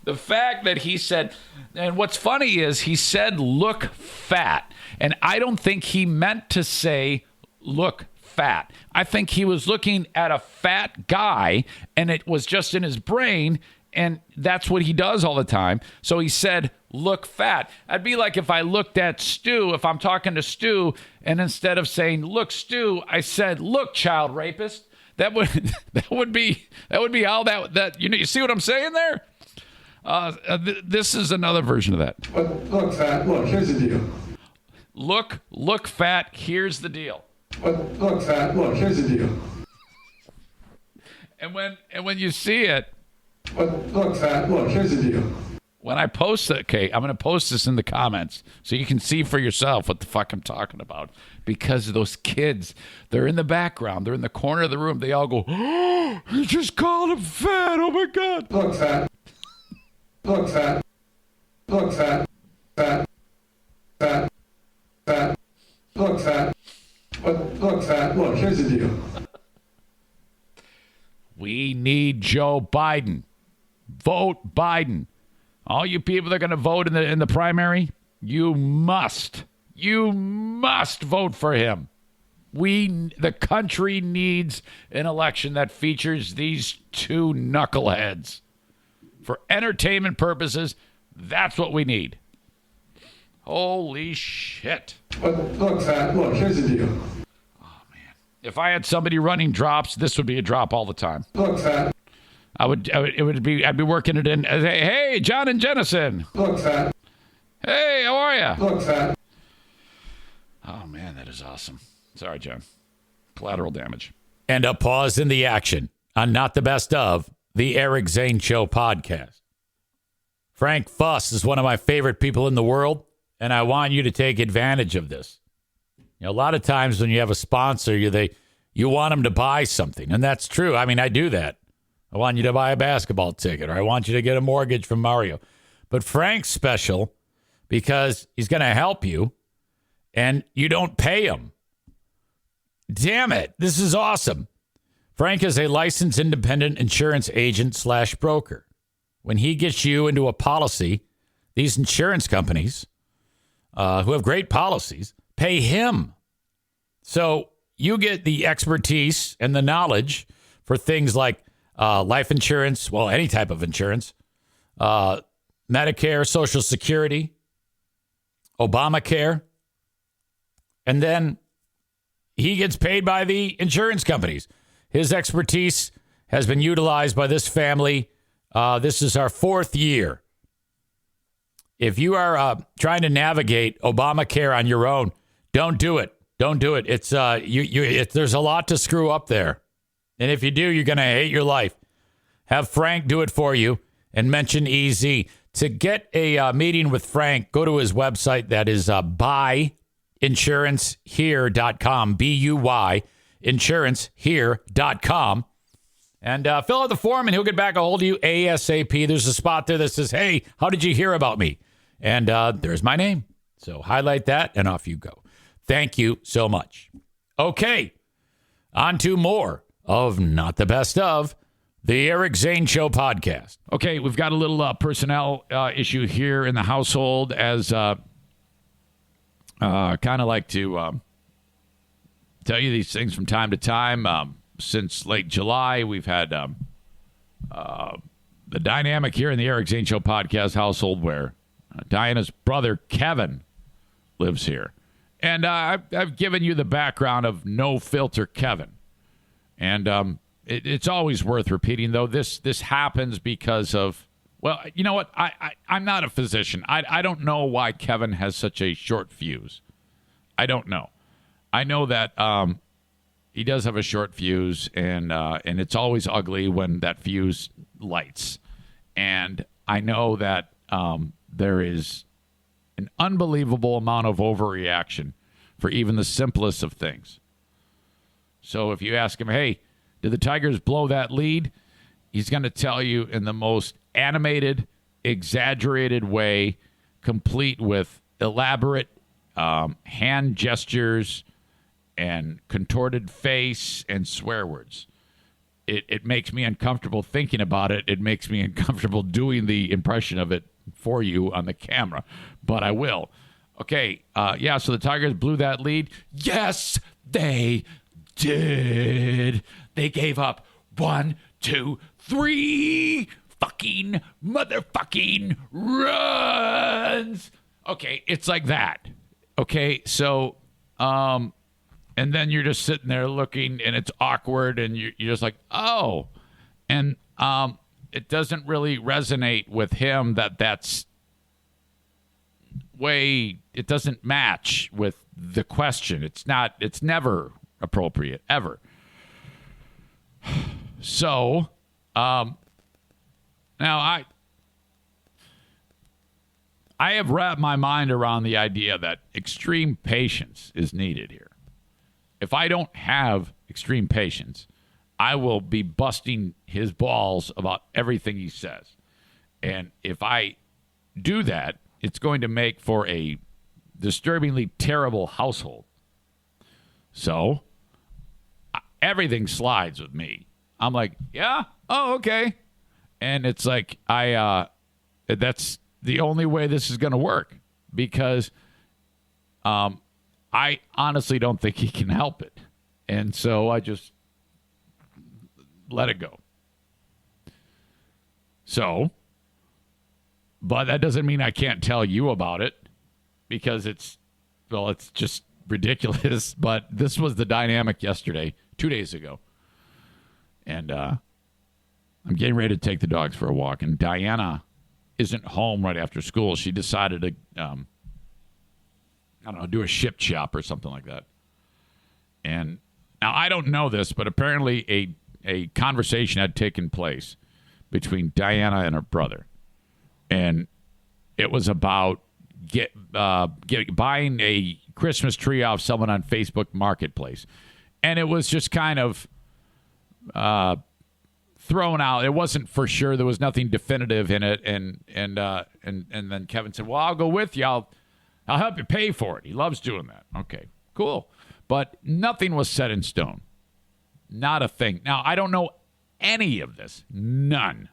the fact that he said, and what's funny is he said, look fat. And I don't think he meant to say, look fat. I think he was looking at a fat guy and it was just in his brain. And that's what he does all the time. So he said, look fat. I'd be like if I looked at Stu, if I'm talking to Stu, and instead of saying, look, Stu, I said, look, child rapist. That would be how that you see what I'm saying there? This is another version of that. But look, fat, look, here's the deal. Look, fat, here's the deal. But look, fat, look, here's the deal. And when you see it, but look, fat, look, here's the deal. When I post it, okay, I'm going to post this in the comments so you can see for yourself what the fuck I'm talking about. Because those kids, they're in the background. They're in the corner of the room. They all go, oh, you just called him fat. Oh, my God. Look, fat. Look, fat. Look, fat. Fat. Fat. Fat. Look, fat. But look, fat. Look, here's the deal. We need Joe Biden. Vote Biden. All you people that are going to vote in the primary, you must vote for him. The country needs an election that features these two knuckleheads. For entertainment purposes, that's what we need. Holy shit. But look, fat, look, here's the deal. Oh, man. If I had somebody running drops, this would be a drop all the time. Look, fat. I'd be working it in. Hey, John and Jennison. Look, fat. Hey, how are you? Look, fat. Oh, man, that is awesome. Sorry, John. Collateral damage. And a pause in the action on Not the Best of the Eric Zane Show podcast. Frank Fuss is one of my favorite people in the world, and I want you to take advantage of this. A lot of times when you have a sponsor, you want them to buy something, and that's true. I mean, I do that. I want you to buy a basketball ticket, or I want you to get a mortgage from Mario. But Frank's special because he's going to help you, and you don't pay him. Damn it. This is awesome. Frank is a licensed independent insurance agent / broker. When he gets you into a policy, these insurance companies who have great policies pay him. So you get the expertise and the knowledge for things like life insurance, well, any type of insurance, Medicare, Social Security, Obamacare, and then he gets paid by the insurance companies. His expertise has been utilized by this family. This is our 4th year. If you are trying to navigate Obamacare on your own, don't do it. Don't do it. It's there's a lot to screw up there. And if you do, you're going to hate your life. Have Frank do it for you and mention EZ. To get a meeting with Frank, go to his website. That is buyinsurancehere.com, B-U-Y, insurancehere.com. And fill out the form, and he'll get back a hold of you ASAP. There's a spot there that says, hey, how did you hear about me? And there's my name. So highlight that, and off you go. Thank you so much. Okay, on to more of Not the Best of, the Eric Zane Show podcast. Okay, we've got a little personnel issue here in the household, as kind of like to tell you these things from time to time. Since late July, we've had the dynamic here in the Eric Zane Show podcast household where Diana's brother, Kevin, lives here. And I've given you the background of No Filter Kevin. And it's always worth repeating, though. This happens because of, well, you know what? I'm not a physician. I don't know why Kevin has such a short fuse. I don't know. I know that he does have a short fuse, and it's always ugly when that fuse lights. And I know that there is an unbelievable amount of overreaction for even the simplest of things. So if you ask him, hey, did the Tigers blow that lead? He's going to tell you in the most animated, exaggerated way, complete with elaborate hand gestures and contorted face and swear words. It makes me uncomfortable thinking about it. It makes me uncomfortable doing the impression of it for you on the camera, but I will. Okay, so the Tigers blew that lead. Yes, they did. They gave up 1, 2, 3 fucking motherfucking runs. Okay, it's like that. Okay, so, and then you're just sitting there looking, and it's awkward, and you're just like, oh. And it doesn't really resonate with him that's it doesn't match with the question. It's never appropriate, ever. So, now I have wrapped my mind around the idea that extreme patience is needed here. If I don't have extreme patience, I will be busting his balls about everything he says. And if I do that, it's going to make for a disturbingly terrible household. So, everything slides with me. I'm like, yeah, oh, okay. And it's like, that's the only way this is going to work, because I honestly don't think he can help it. And so I just let it go. So, but that doesn't mean I can't tell you about it, because it's just ridiculous. But this was the dynamic yesterday, 2 days ago. And I'm getting ready to take the dogs for a walk, and Diana isn't home right after school. She decided to, do a ship shop or something like that. And now I don't know this, but apparently a conversation had taken place between Diana and her brother. And it was about buying a Christmas tree off someone on Facebook Marketplace. And it was just kind of thrown out. It wasn't for sure. There was nothing definitive in it. And then Kevin said, well, I'll go with you. I'll help you pay for it. He loves doing that. Okay, cool. But nothing was set in stone. Not a thing. Now, I don't know any of this. None.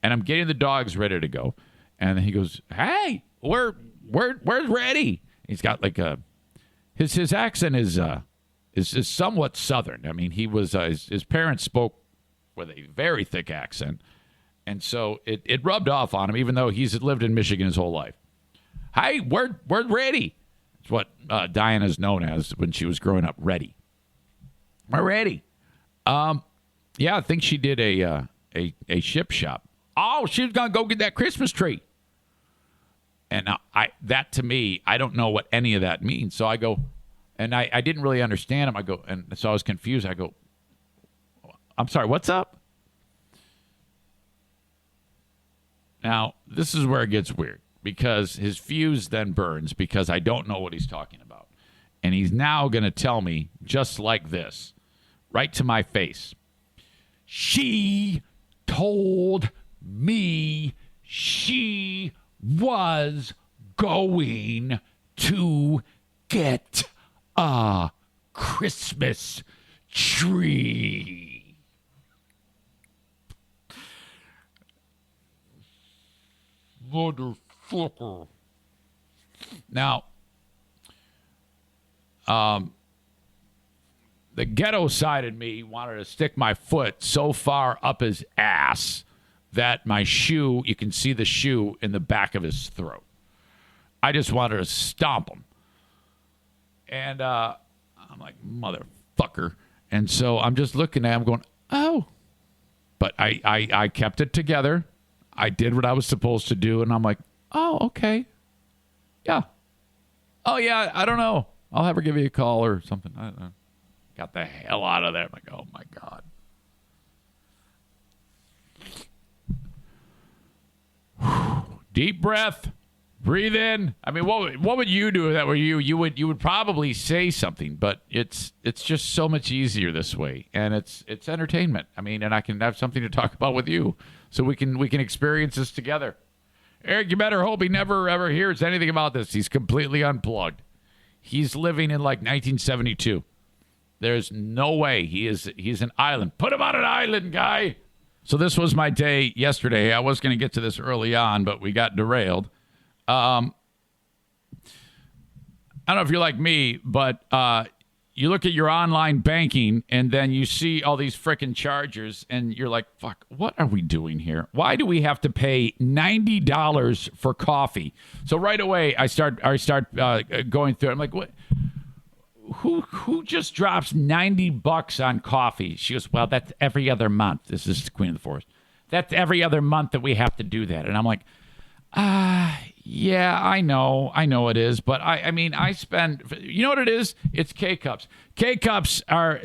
And I'm getting the dogs ready to go. And he goes, hey, where's Reddy? He's got like his accent is somewhat Southern. I mean, he was his parents spoke with a very thick accent. And so it rubbed off on him, even though he's lived in Michigan his whole life. Hey, where's Reddy? It's what Diana's known as when she was growing up, Reddy. We're ready. Yeah, I think she did a ship shop. Oh, she was gonna go get that Christmas tree. And that to me, I don't know what any of that means. So I go, and I didn't really understand him. I go, and so I was confused. I go, I'm sorry, what's up? Now, this is where it gets weird because his fuse then burns because I don't know what he's talking about. And he's now going to tell me just like this, right to my face. She told me she was going to get a Christmas tree. Motherfucker. Now, the ghetto side of me wanted to stick my foot so far up his ass that my shoe, you can see the shoe in the back of his throat. I just wanted to stomp him. And I'm like, motherfucker. And so I'm just looking at him going, oh. But I kept it together. I did what I was supposed to do. And I'm like, oh, okay. Yeah. Oh, yeah, I don't know. I'll have her give you a call or something. I don't know. Got the hell out of there. I'm like, oh, my God. Deep breath. Breathe in. I mean, what would you do if that were you? You would probably say something, but it's just so much easier this way, and it's entertainment. I mean, and I can have something to talk about with you, so we can experience this together. Eric, you better hope he never ever hears anything about this. He's completely unplugged. He's living in like 1972. There's no way he's an island. Put him on an island, guy. So this was my day yesterday. I was going to get to this early on, but we got derailed. I don't know if you're like me, but you look at your online banking and then you see all these frickin' charges and you're like, fuck, what are we doing here? Why do we have to pay $90 for coffee? So right away I start going through it. I'm like, what? Who just drops $90 on coffee? She goes, well, that's every other month. This is the Queen of the Forest. That's every other month that we have to do that. And I'm like, yeah, I know it is, but I mean, I spend, you know what it is? It's K-Cups. K-Cups are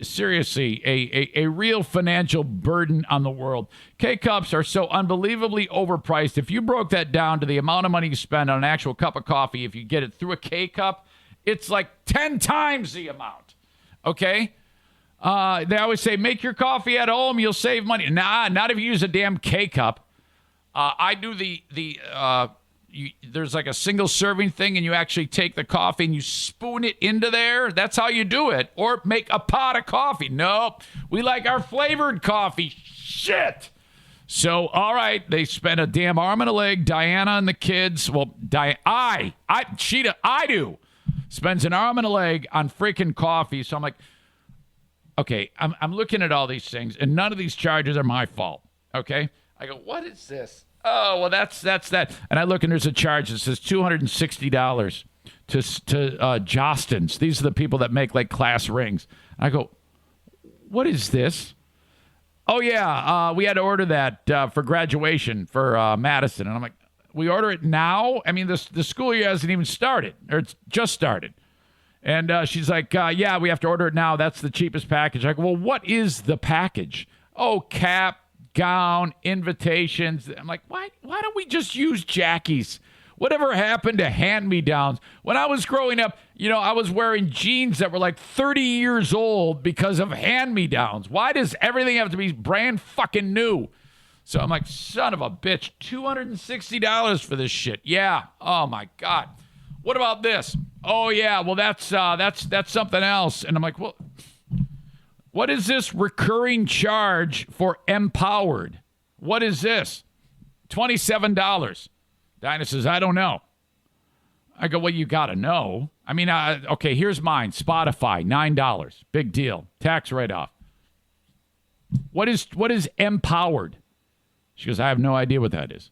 seriously a real financial burden on the world. K-Cups are so unbelievably overpriced. If you broke that down to the amount of money you spend on an actual cup of coffee, if you get it through a K-Cup, it's like 10 times the amount. Okay? They always say, make your coffee at home, you'll save money. Nah, not if you use a damn K-Cup. I do there's like a single serving thing and you actually take the coffee and you spoon it into there. That's how you do it. Or make a pot of coffee. Nope. We like our flavored coffee. Shit. So, all right. They spent a damn arm and a leg. Diana and the kids. Well, I do. Spends an arm and a leg on freaking coffee. So I'm like, okay, I'm looking at all these things and none of these charges are my fault. Okay. I go, what is this? Oh, well, that's that. And I look and there's a charge that says $260 to Jostens. These are the people that make like class rings. And I go, what is this? Oh, yeah, we had to order that for graduation for Madison. And I'm like, we order it now? I mean, the school year hasn't even started, or it's just started. And she's like, yeah, we have to order it now. That's the cheapest package. I go, well, what is the package? Oh, cap, gown, invitations. I'm like, why don't we just use Jackie's? Whatever happened to hand-me-downs? When I was growing up, I was wearing jeans that were like 30 years old because of hand-me-downs. Why does everything have to be brand fucking new? So I'm like, son of a bitch, $260 for this shit. Yeah. Oh my God. What about this? Oh yeah. Well, that's something else. And I'm like, well, what is this recurring charge for Empowered? What is this? $27. Dinah says, I don't know. I go, well, you got to know. I mean, okay, here's mine. Spotify, $9. Big deal. Tax write-off. What is Empowered? She goes, I have no idea what that is.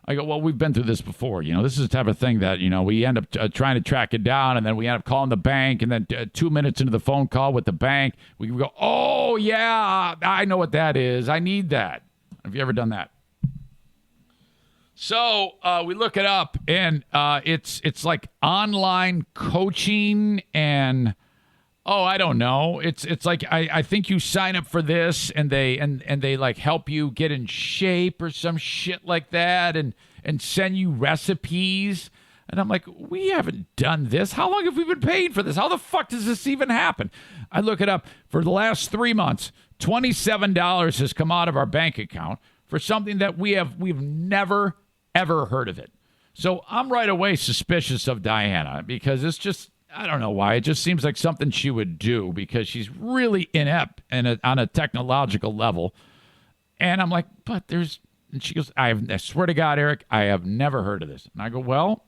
I go, well, we've been through this before. This is the type of thing that, we end up trying to track it down, and then we end up calling the bank, and then 2 minutes into the phone call with the bank, we go, oh, yeah, I know what that is. I need that. Have you ever done that? So we look it up, and it's like online coaching, and I don't know. It's like I think you sign up for this, and they like help you get in shape or some shit like that, and send you recipes. And I'm like, we haven't done this. How long have we been paying for this? How the fuck does this even happen? I look it up. For the last 3 months, $27 has come out of our bank account for something that we've never ever heard of it. So I'm right away suspicious of Diana, because it's just, I don't know why. It just seems like something she would do, because she's really inept and on a technological level. And I'm like, and she goes, I swear to God, Eric, I have never heard of this. And I go, well,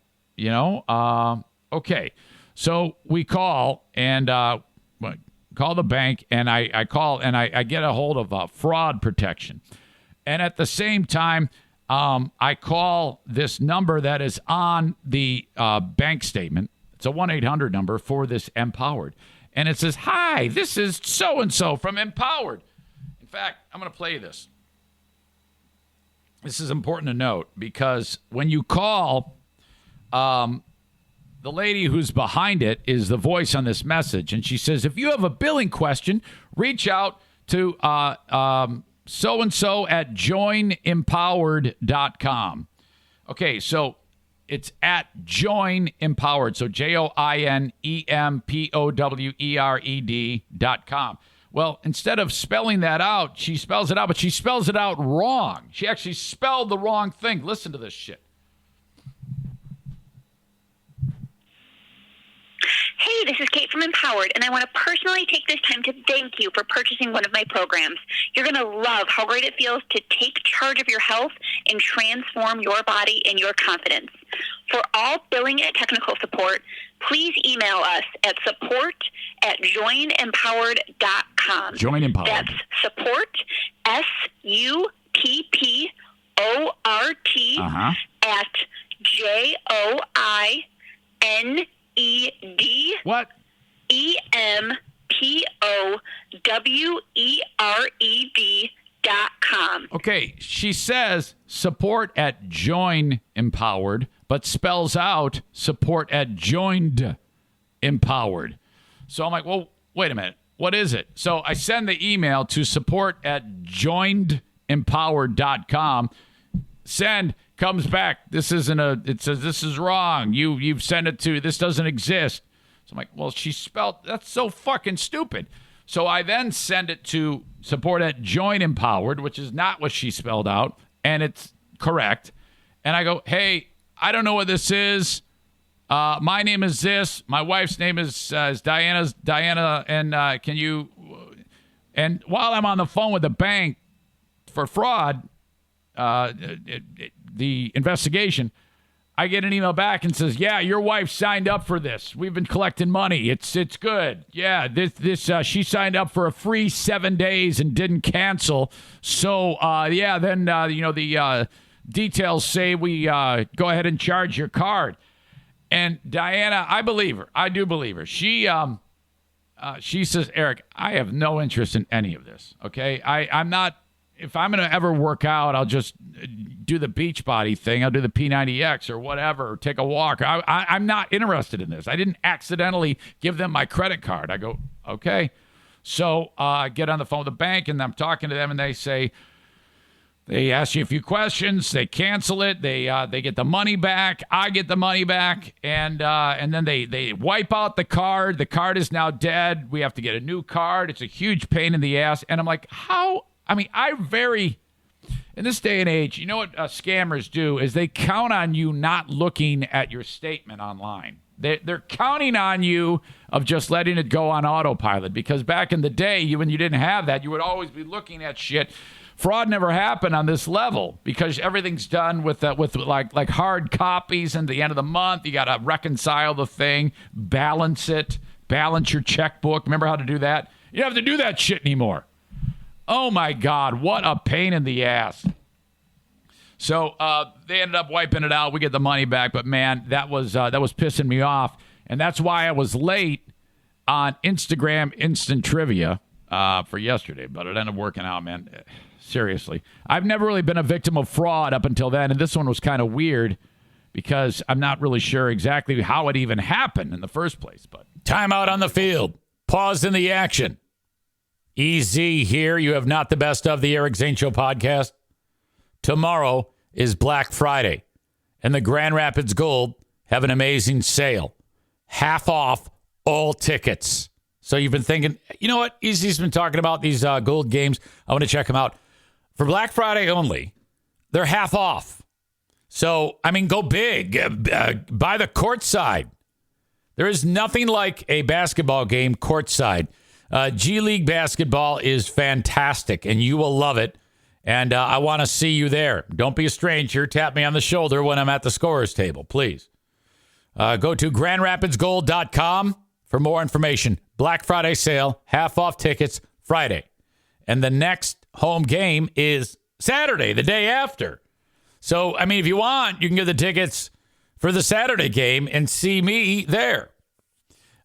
okay. So we call and call the bank, and I call and I get a hold of fraud protection. And at the same time, I call this number that is on the bank statement. It's a 1-800 number for this Empowered. And it says, hi, this is so-and-so from Empowered. In fact, I'm going to play you this. This is important to note, because when you call, the lady who's behind it is the voice on this message. And she says, if you have a billing question, reach out to so-and-so at joinempowered.com. Okay, so it's at Join Empowered. So JOINEMPOWERED.com. Well, instead of spelling that out, she spells it out, but she spells it out wrong. She actually spelled the wrong thing. Listen to this shit. Hey, this is Kate from Empowered, and I want to personally take this time to thank you for purchasing one of my programs. You're going to love how great it feels to take charge of your health and transform your body and your confidence. For all billing and technical support, please email us at support@joinempowered.com. Join Empowered. That's support, SUPPORT, at JOINED. What? EMPOWERED.com. Okay, she says support at Join Empowered, but spells out support at Joined Empowered. So I'm like, well, wait a minute. What is it? So I send the email to support@joinedempowered.com. Send, comes back. It says this is wrong. You've sent it to, this doesn't exist. So I'm like, well, she spelled, that's so fucking stupid. So I then send it to support@joinempowered, which is not what she spelled out, and it's correct. And I go, hey, I don't know what this is. My name is this. My wife's name is Diana. And can you? And while I'm on the phone with the bank for fraud, the investigation, I get an email back and says, yeah, your wife signed up for this. We've been collecting money. It's good. Yeah, she signed up for a free 7 days and didn't cancel. So then the details say we go ahead and charge your card. And Diana, I believe her. I do believe her. She says, Eric, I have no interest in any of this. Okay, I'm not. If I'm going to ever work out, I'll just do the Beachbody thing. I'll do the P90X or whatever, or take a walk. I'm not interested in this. I didn't accidentally give them my credit card. I go, okay. So I get on the phone with the bank, and I'm talking to them, and they say, They ask you a few questions. They cancel it. They get the money back. I get the money back, and then they wipe out the card. The card is now dead. We have to get a new card. It's a huge pain in the ass. And I'm like, how? I mean, in this day and age, you know what scammers do is they count on you not looking at your statement online. They're counting on you of just letting it go on autopilot, because back in the day, when you didn't have that, you would always be looking at shit. Fraud never happened on this level because everything's done with like hard copies. And at the end of the month, you got to reconcile the thing, balance your checkbook. Remember how to do that? You don't have to do that shit anymore. Oh my God, what a pain in the ass. So they ended up wiping it out. We get the money back, but man, that was pissing me off, and that's why I was late on Instagram Instant Trivia for yesterday. But it ended up working out, man. Seriously, I've never really been a victim of fraud up until then, and this one was kind of weird because I'm not really sure exactly how it even happened in the first place. But timeout on the field, pause in the action. EZ here. You have not the best of the Eric Zane Show podcast. Tomorrow is Black Friday, and the Grand Rapids Gold have an amazing sale. Half off all tickets. So you've been thinking, you know what? EZ's been talking about these gold games. I want to check them out. For Black Friday only, they're half off. So, I mean, go big. Buy the courtside. There is nothing like a basketball game courtside. G League basketball is fantastic, and you will love it. And I want to see you there. Don't be a stranger. Tap me on the shoulder when I'm at the scorer's table, please. Go to grandrapidsgold.com for more information. Black Friday sale, half off tickets Friday. And the next home game is Saturday, the day after. So, I mean, if you want, you can get the tickets for the Saturday game and see me there.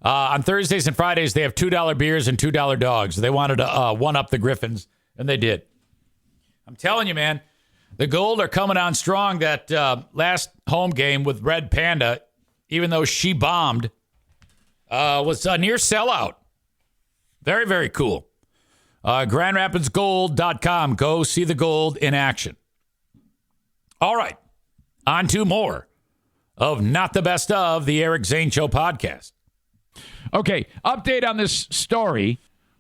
On Thursdays and Fridays, they have $2 beers and $2 dogs. They wanted to one-up the Griffins, and they did. I'm telling you, man, the Gold are coming on strong. That last home game with Red Panda, even though she bombed, was a near sellout. Very, very cool. GrandRapidsGold.com. Go see the Gold in action. All right. On to more of Not the Best of the Eric Zane Show podcast. Okay. Update on this story.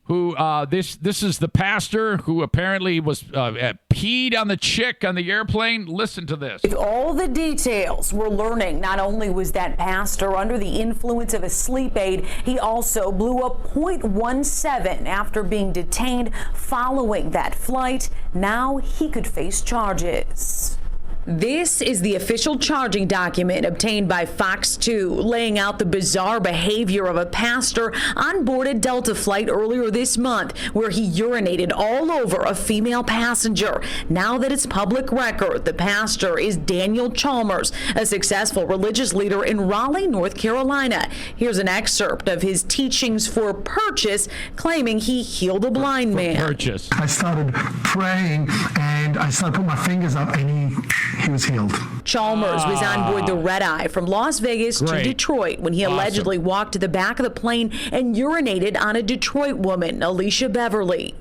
This is the pastor who apparently was peed on the chick on the airplane. Listen to this. With all the details we're learning, not only was that pastor under the influence of a sleep aid, he also blew a .17 after being detained following that flight. Now he could face charges. This is the official charging document obtained by Fox 2, laying out the bizarre behavior of a pastor on board a Delta flight earlier this month, where he urinated all over a female passenger. Now that it's public record, the pastor is Daniel Chalmers, a successful religious leader in Raleigh, North Carolina. Here's an excerpt of his teachings for purchase, claiming he healed a blind man. Purchase. I started praying, and I started putting my fingers up, and he was healed. Chalmers was on board the Red Eye from Las Vegas to Detroit when he allegedly walked to the back of the plane and urinated on a Detroit woman, Alicia Beverly.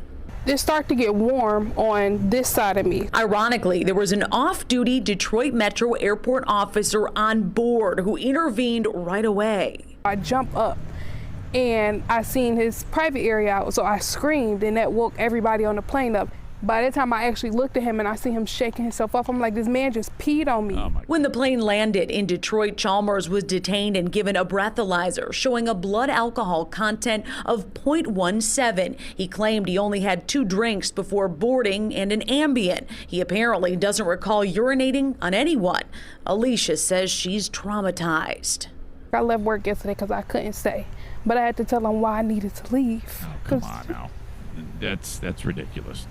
It started to get warm on this side of me. Ironically, there was an off-duty Detroit Metro Airport officer on board who intervened right away. I jumped up and I seen his private area out, so I screamed, and that woke everybody on the plane up. By the time I actually looked at him and I see him shaking himself up, I'm like, this man just peed on me. When the plane landed in Detroit, Chalmers was detained and given a breathalyzer showing a blood alcohol content of .17. He claimed he only had 2 drinks before boarding and an Ambien. He apparently doesn't recall urinating on anyone. Alicia says she's traumatized. I left work yesterday because I couldn't stay, but I had to tell him why I needed to leave. Oh, come on now. That's ridiculous.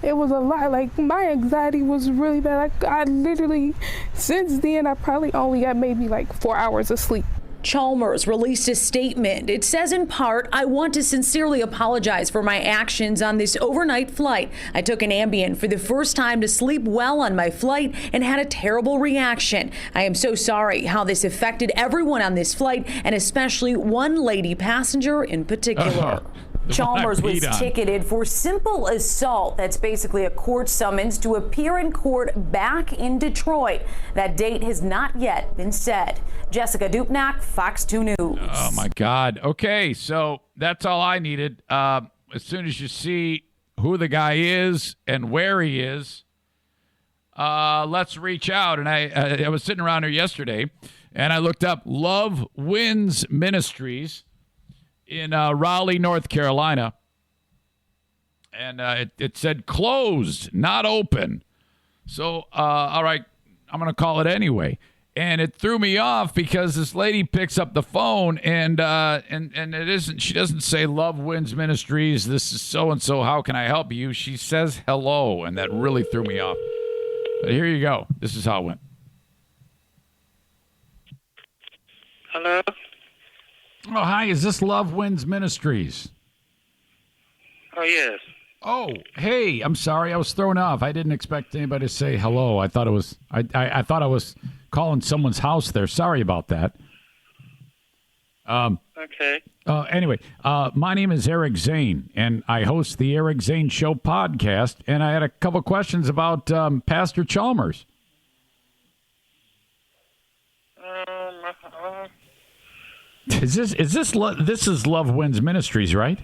It was a lot. Like, my anxiety was really bad. I literally, since then, I probably only got maybe like 4 hours of sleep. Chalmers released a statement. It says in part, "I want to sincerely apologize for my actions on this overnight flight. I took an Ambien for the first time to sleep well on my flight and had a terrible reaction. I am so sorry how this affected everyone on this flight, and especially one lady passenger in particular." Chalmers was peed on. ticketed for simple assault. That's basically a court summons to appear in court back in Detroit. That date has not yet been set. Jessica Dupnack, Fox 2 News. Oh, my God. Okay, so that's all I needed. As soon as you see who the guy is and where he is, let's reach out. And I was sitting around here yesterday, and I looked up Love Wins Ministries in Raleigh, North Carolina. And it said closed, not open. So, all right, I'm going to call it anyway. And it threw me off because this lady picks up the phone and it isn't. She doesn't say Love Wins Ministries. This is so and so. How can I help you? She says hello, and that really threw me off. But here you go. This is how it went. Hello. Oh, hi. Is this Love Wins Ministries? Oh yes. Oh, hey. I'm sorry. I was thrown off. I didn't expect anybody to say hello. I thought it was. I thought I was calling someone's house there. Sorry about that. Okay. Anyway, my name is Eric Zane, and I host the Eric Zane Show podcast, and I had a couple questions about Pastor Chalmers. This is Love Wins Ministries, right?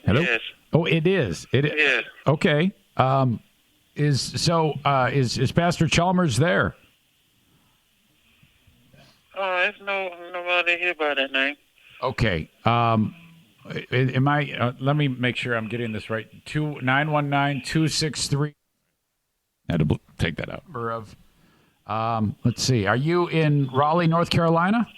Hello? Yes. Oh, it is. Yes. Okay. Is Pastor Chalmers there? Oh, there's nobody here by that name. Okay. Am I? Let me make sure I'm getting this right. 919-263. I had to take that out. Let's see. Are you in Raleigh, North Carolina?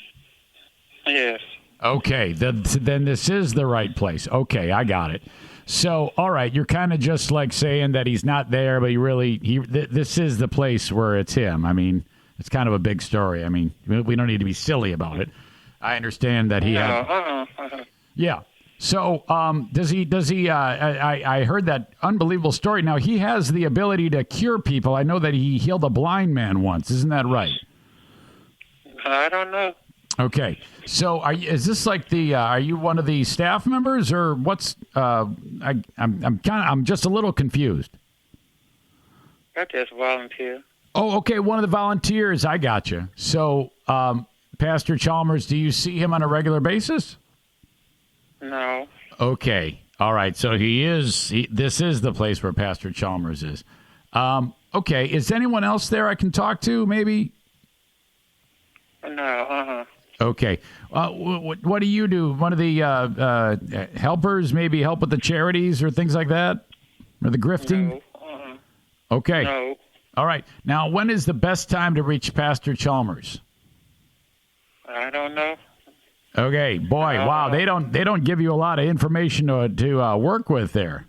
Yes. Okay. Then this is the right place. Okay, I got it. So, all right, you're kind of just like saying that he's not there, but this is the place where it's him. I mean, it's kind of a big story. I mean, we don't need to be silly about it. I understand that he had. Yeah. So, does he? I heard that unbelievable story. Now he has the ability to cure people. I know that he healed a blind man once. Isn't that right? I don't know. Okay. So, is this like the? Are you one of the staff members, or what's? I'm just a little confused. I just volunteer. Oh, okay. One of the volunteers. I got you. So, Pastor Chalmers, do you see him on a regular basis? No. Okay. All right. So this is the place where Pastor Chalmers is. Okay. Is anyone else there I can talk to, maybe? No. Okay. What do you do? One of the helpers, maybe help with the charities or things like that? Or the grifting? No. Okay. No. All right. Now, when is the best time to reach Pastor Chalmers? I don't know. Okay, boy, wow, they don't give you a lot of information to work with there.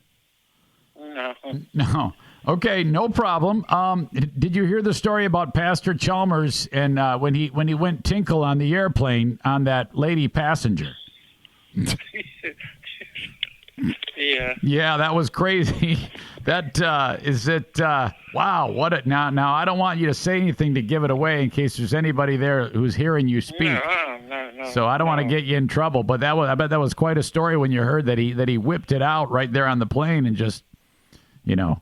No. No. Okay, no problem. Did you hear the story about Pastor Chalmers and when he went tinkle on the airplane on that lady passenger? Yeah. Yeah, that was crazy. That is it. Wow, what it now. I don't want you to say anything to give it away in case there's anybody there who's hearing you speak. No. So I don't want to get you in trouble. But I bet that was quite a story when you heard that he whipped it out right there on the plane and just, Yeah.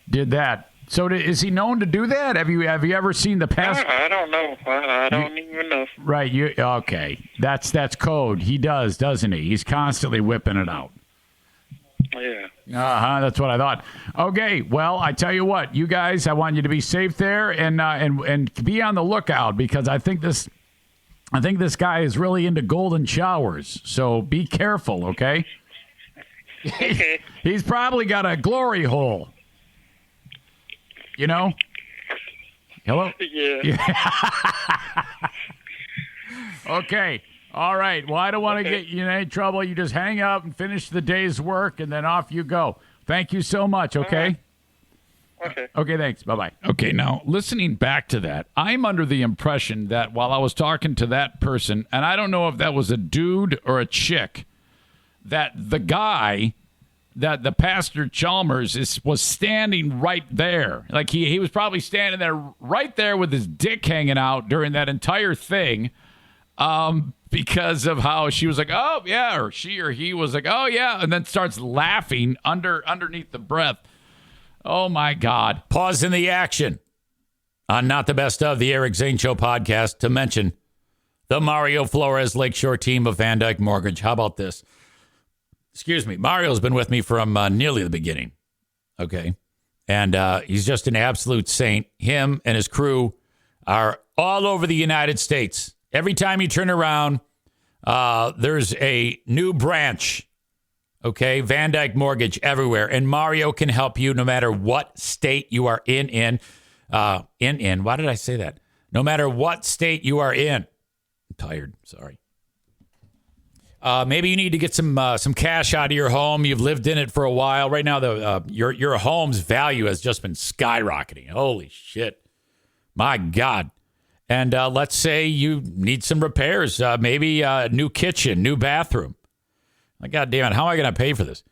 did that. So is he known to do that? Have you ever seen the past? I don't know. I don't even know. Right. Okay. That's code. He does, doesn't he? He's constantly whipping it out. Yeah. That's what I thought. Okay. Well, I tell you what, you guys, I want you to be safe there and be on the lookout because I think this guy is really into golden showers. So be careful. Okay. Okay. He's probably got a glory hole. You know? Hello? Yeah. Okay. All right. Well, I don't want to get you in any trouble. You just hang up and finish the day's work, and then off you go. Thank you so much, okay? Okay. Okay, thanks. Bye-bye. Okay, now, listening back to that, I'm under the impression that while I was talking to that person, and I don't know if that was a dude or a chick, that the guy... that the Pastor Chalmers was standing right there. Like he was probably standing there right there with his dick hanging out during that entire thing. because of how she was like, oh, yeah, or she or he was like, oh, yeah, and then starts laughing underneath the breath. Oh, my God. Pause in the action on Not the Best of the Eric Zane Show podcast to mention the Mario Flores Lakeshore team of Van Dyke Mortgage. How about this? Excuse me. Mario's been with me from nearly the beginning. Okay. And he's just an absolute saint. Him and his crew are all over the United States. Every time you turn around, there's a new branch. Okay. Van Dyke Mortgage everywhere. And Mario can help you no matter what state you are in. Why did I say that? No matter what state you are in. I'm tired. Sorry. Maybe you need to get some cash out of your home. You've lived in it for a while. Right now, your home's value has just been skyrocketing. Holy shit. My God. And let's say you need some repairs. Maybe a new kitchen, new bathroom. God damn it. How am I going to pay for this?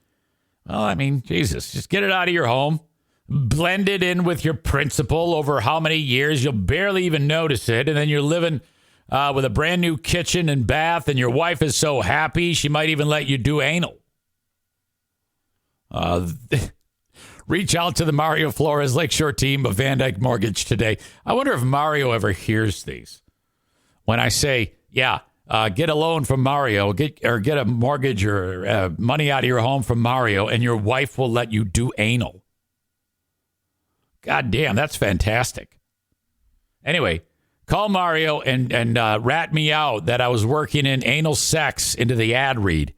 Well, I mean, Jesus, just get it out of your home. Blend it in with your principal over how many years. You'll barely even notice it. And then you're living with a brand new kitchen and bath, and your wife is so happy she might even let you do anal. Reach out to the Mario Flores Lakeshore team of Van Dyke Mortgage today. I wonder if Mario ever hears these. When I say, get a loan from Mario, get a mortgage or money out of your home from Mario, and your wife will let you do anal. God damn, that's fantastic. Anyway, call Mario and rat me out that I was working in anal sex into the ad read.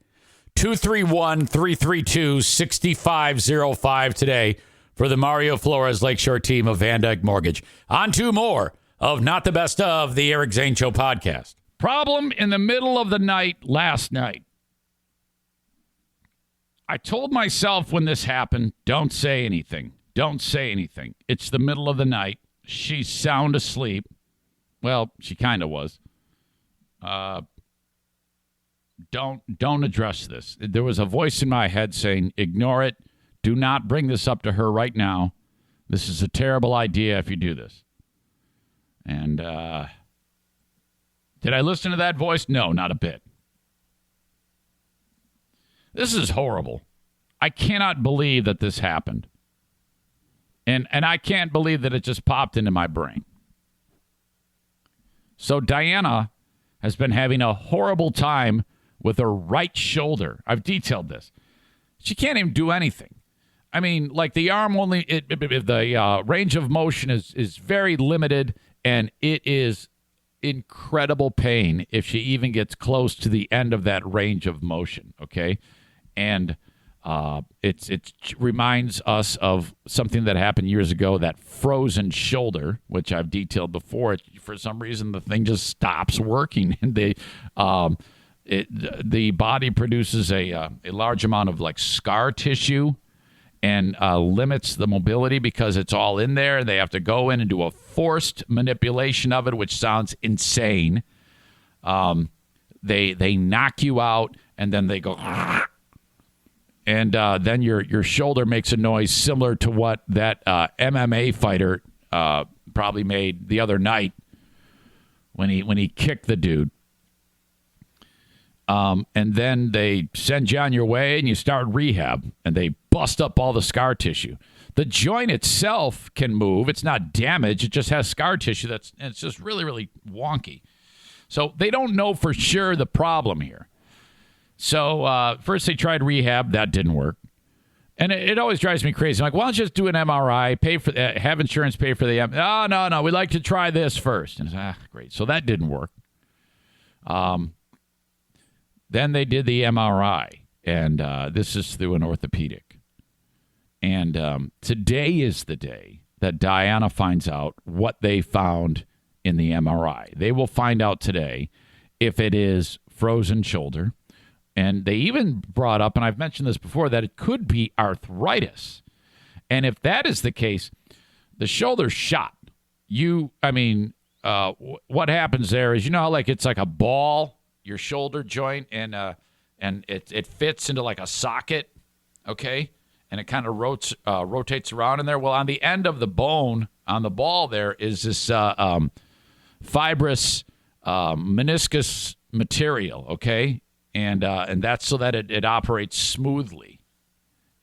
231-332-6505 today for the Mario Flores Lakeshore team of Van Dyke Mortgage. On to more of Not the Best of the Eric Zane Show podcast. Problem in the middle of the night last night. I told myself when this happened, don't say anything. Don't say anything. It's the middle of the night. She's sound asleep. Well, she kind of was. Don't address this. There was a voice in my head saying, ignore it. Do not bring this up to her right now. This is a terrible idea if you do this. And did I listen to that voice? No, not a bit. This is horrible. I cannot believe that this happened. And I can't believe that it just popped into my brain. So Diana has been having a horrible time with her right shoulder. I've detailed this. She can't even do anything. I mean, like the arm only, the range of motion is very limited, and it is incredible pain if she even gets close to the end of that range of motion, okay? And it reminds us of something that happened years ago, that frozen shoulder, which I've detailed before. For some reason, the thing just stops working, and the body produces a large amount of like scar tissue and limits the mobility because it's all in there. They have to go in and do a forced manipulation of it, which sounds insane. They knock you out, and then they go. And then your shoulder makes a noise similar to what that MMA fighter probably made the other night when he kicked the dude. And then they send you on your way, and you start rehab, and they bust up all the scar tissue. The joint itself can move; it's not damaged; it just has scar tissue. It's just really, really wonky. So they don't know for sure the problem here. So first they tried rehab. That didn't work. And it always drives me crazy. I'm like, why don't you just do an MRI, pay for have insurance pay for the MRI? Oh, no, we'd like to try this first. And great. So that didn't work. Then they did the MRI, and this is through an orthopedic. And today is the day that Diana finds out what they found in the MRI. They will find out today if it is frozen shoulder. And they even brought up, and I've mentioned this before, that it could be arthritis. And if that is the case, the shoulder's shot. What happens there is, how like it's like a ball, your shoulder joint, and it fits into like a socket, okay? And it kind of rotates around in there. Well, on the end of the bone, on the ball there, is this fibrous meniscus material, okay? And that's so that it operates smoothly.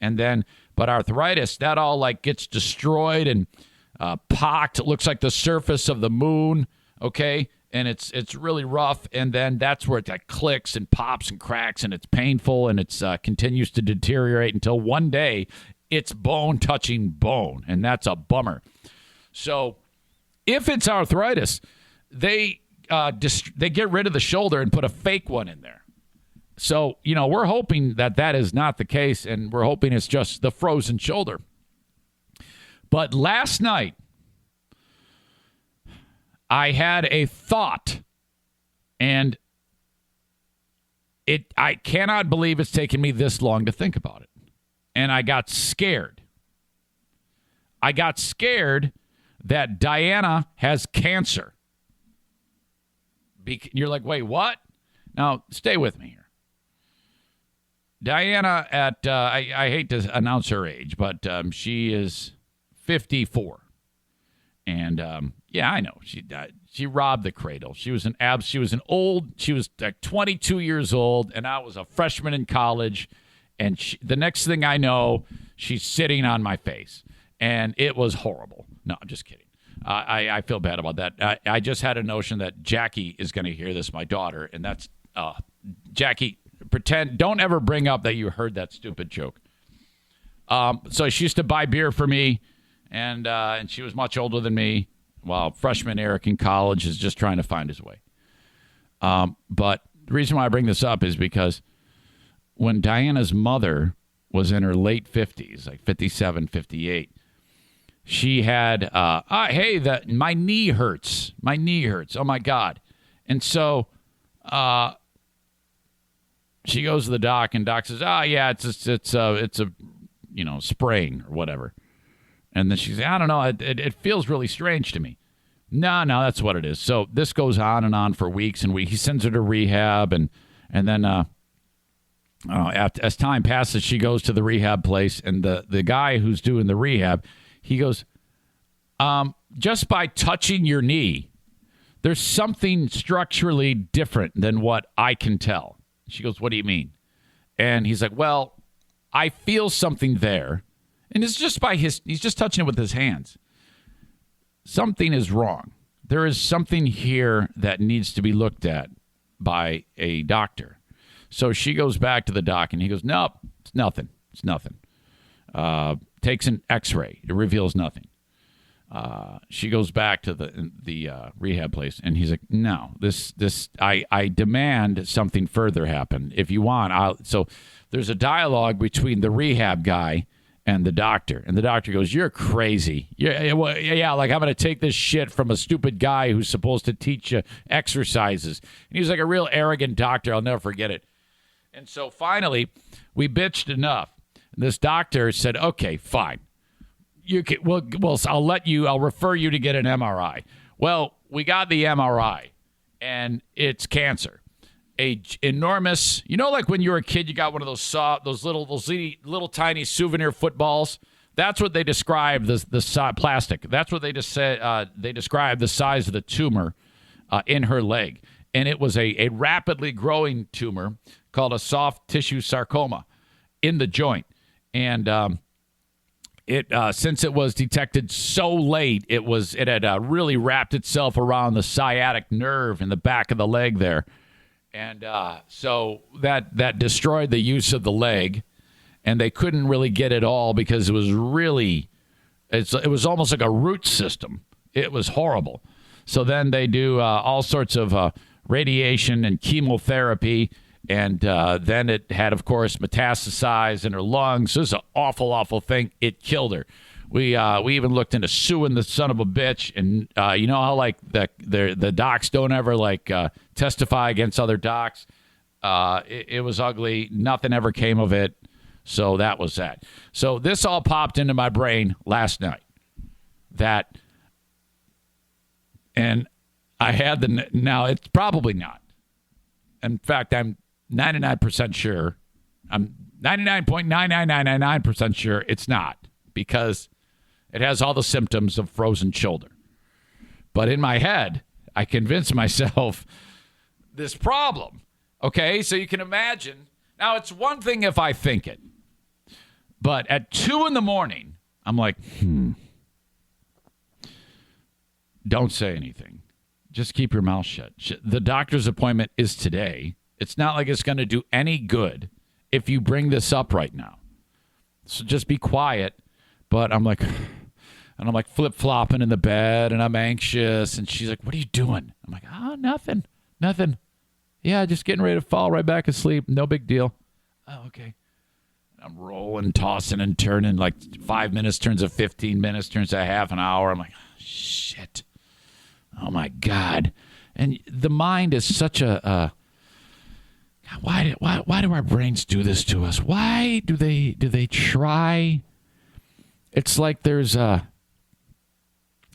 And then, but arthritis, that all like gets destroyed and pocked. It looks like the surface of the moon, okay? And it's really rough. And then that's where it like clicks and pops and cracks, and it's painful, and it's continues to deteriorate until one day it's bone touching bone, and that's a bummer. So if it's arthritis, they get rid of the shoulder and put a fake one in there. So, we're hoping that is not the case, and we're hoping it's just the frozen shoulder. But last night, I had a thought, and I cannot believe it's taken me this long to think about it. And I got scared. I got scared that Diana has cancer. You're like, wait, what? Now, stay with me here. Diana I hate to announce her age, but she is 54. And yeah, I know she robbed the cradle. She was like 22 years old, and I was a freshman in college. And the next thing I know, she's sitting on my face, and it was horrible. No, I'm just kidding. I feel bad about that. I just had a notion that Jackie is going to hear this, my daughter, and that's Jackie. Don't ever bring up that you heard that stupid joke. So she used to buy beer for me, and she was much older than me. While freshman Eric in college is just trying to find his way. But the reason why I bring this up is because when Diana's mother was in her late 50s, like 57, 58, she had, hey, my knee hurts. My knee hurts. Oh, my God. And so she goes to the doc, and doc says, yeah, it's a sprain or whatever. And then she says, I don't know, it feels really strange to me. No, that's what it is. So this goes on and on for weeks and weeks. He sends her to rehab, and then as time passes, she goes to the rehab place, and the guy who's doing the rehab, he goes, just by touching your knee, there's something structurally different than what I can tell. She goes, what do you mean? And he's like, well, I feel something there. And it's just he's just touching it with his hands. Something is wrong. There is something here that needs to be looked at by a doctor. So she goes back to the doc, and he goes, nope, it's nothing. It's nothing. Takes an x-ray. It reveals nothing. She goes back to the rehab place, and he's like, no, I demand something further happen. If you want, so there's a dialogue between the rehab guy and the doctor. And the doctor goes, you're crazy. Yeah, like I'm going to take this shit from a stupid guy who's supposed to teach you exercises. And he was like a real arrogant doctor. I'll never forget it. And so finally, we bitched enough. And this doctor said, okay, fine. I'll refer you to get an MRI. Well, we got the MRI, and it's cancer. Enormous, like when you were a kid, you got one of those little tiny souvenir footballs. That's what they described the plastic. That's what they just said. They described the size of the tumor in her leg, and it was a rapidly growing tumor called a soft tissue sarcoma in the joint. And since it was detected so late, it had really wrapped itself around the sciatic nerve in the back of the leg there. And so that destroyed the use of the leg, and they couldn't really get it all because it was it was almost like a root system. It was horrible. So then they do all sorts of radiation and chemotherapy, and then it had, of course, metastasized in her lungs. It was an awful, awful thing. It killed her. We even looked into suing the son of a bitch, and you know how like the docs don't ever testify against other docs. It was ugly. Nothing ever came of it. So that was that. So this all popped into my brain last night. And I had now it's probably not. In fact, I'm 99% sure. I'm 99.99999% sure it's not, because it has all the symptoms of frozen shoulder. But in my head, I convinced myself this problem. Okay, so you can imagine. Now, it's one thing if I think it. But at 2 a.m, I'm like, don't say anything. Just keep your mouth shut. The doctor's appointment is today. It's not like it's going to do any good if you bring this up right now. So just be quiet. But I'm like flip-flopping in the bed, and I'm anxious. And she's like, what are you doing? I'm like, nothing. Yeah, just getting ready to fall right back asleep. No big deal. Oh, okay. I'm rolling, tossing, and turning. Like 5 minutes turns to 15 minutes, turns to half an hour. I'm like, shit. Oh, my God. And the mind is such a... why do our brains do this to us? Why do they try? It's like there's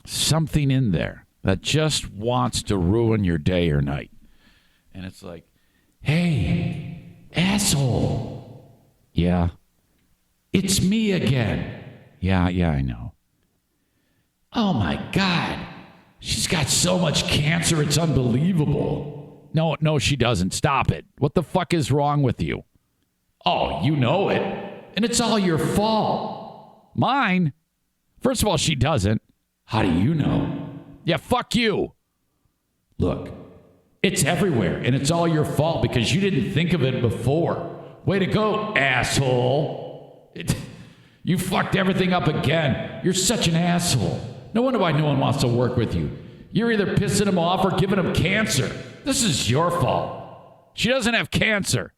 something in there that just wants to ruin your day or night. And it's like, hey, asshole. Yeah. It's me again. Yeah, I know. Oh, my God. She's got so much cancer, it's unbelievable. No, she doesn't. Stop it. What the fuck is wrong with you? Oh, you know it. And it's all your fault. Mine? First of all, she doesn't. How do you know? Yeah, fuck you. Look, it's everywhere, and it's all your fault because you didn't think of it before. Way to go, asshole. You fucked everything up again. You're such an asshole. No wonder why no one wants to work with you. You're either pissing them off or giving them cancer. This is your fault. She doesn't have cancer.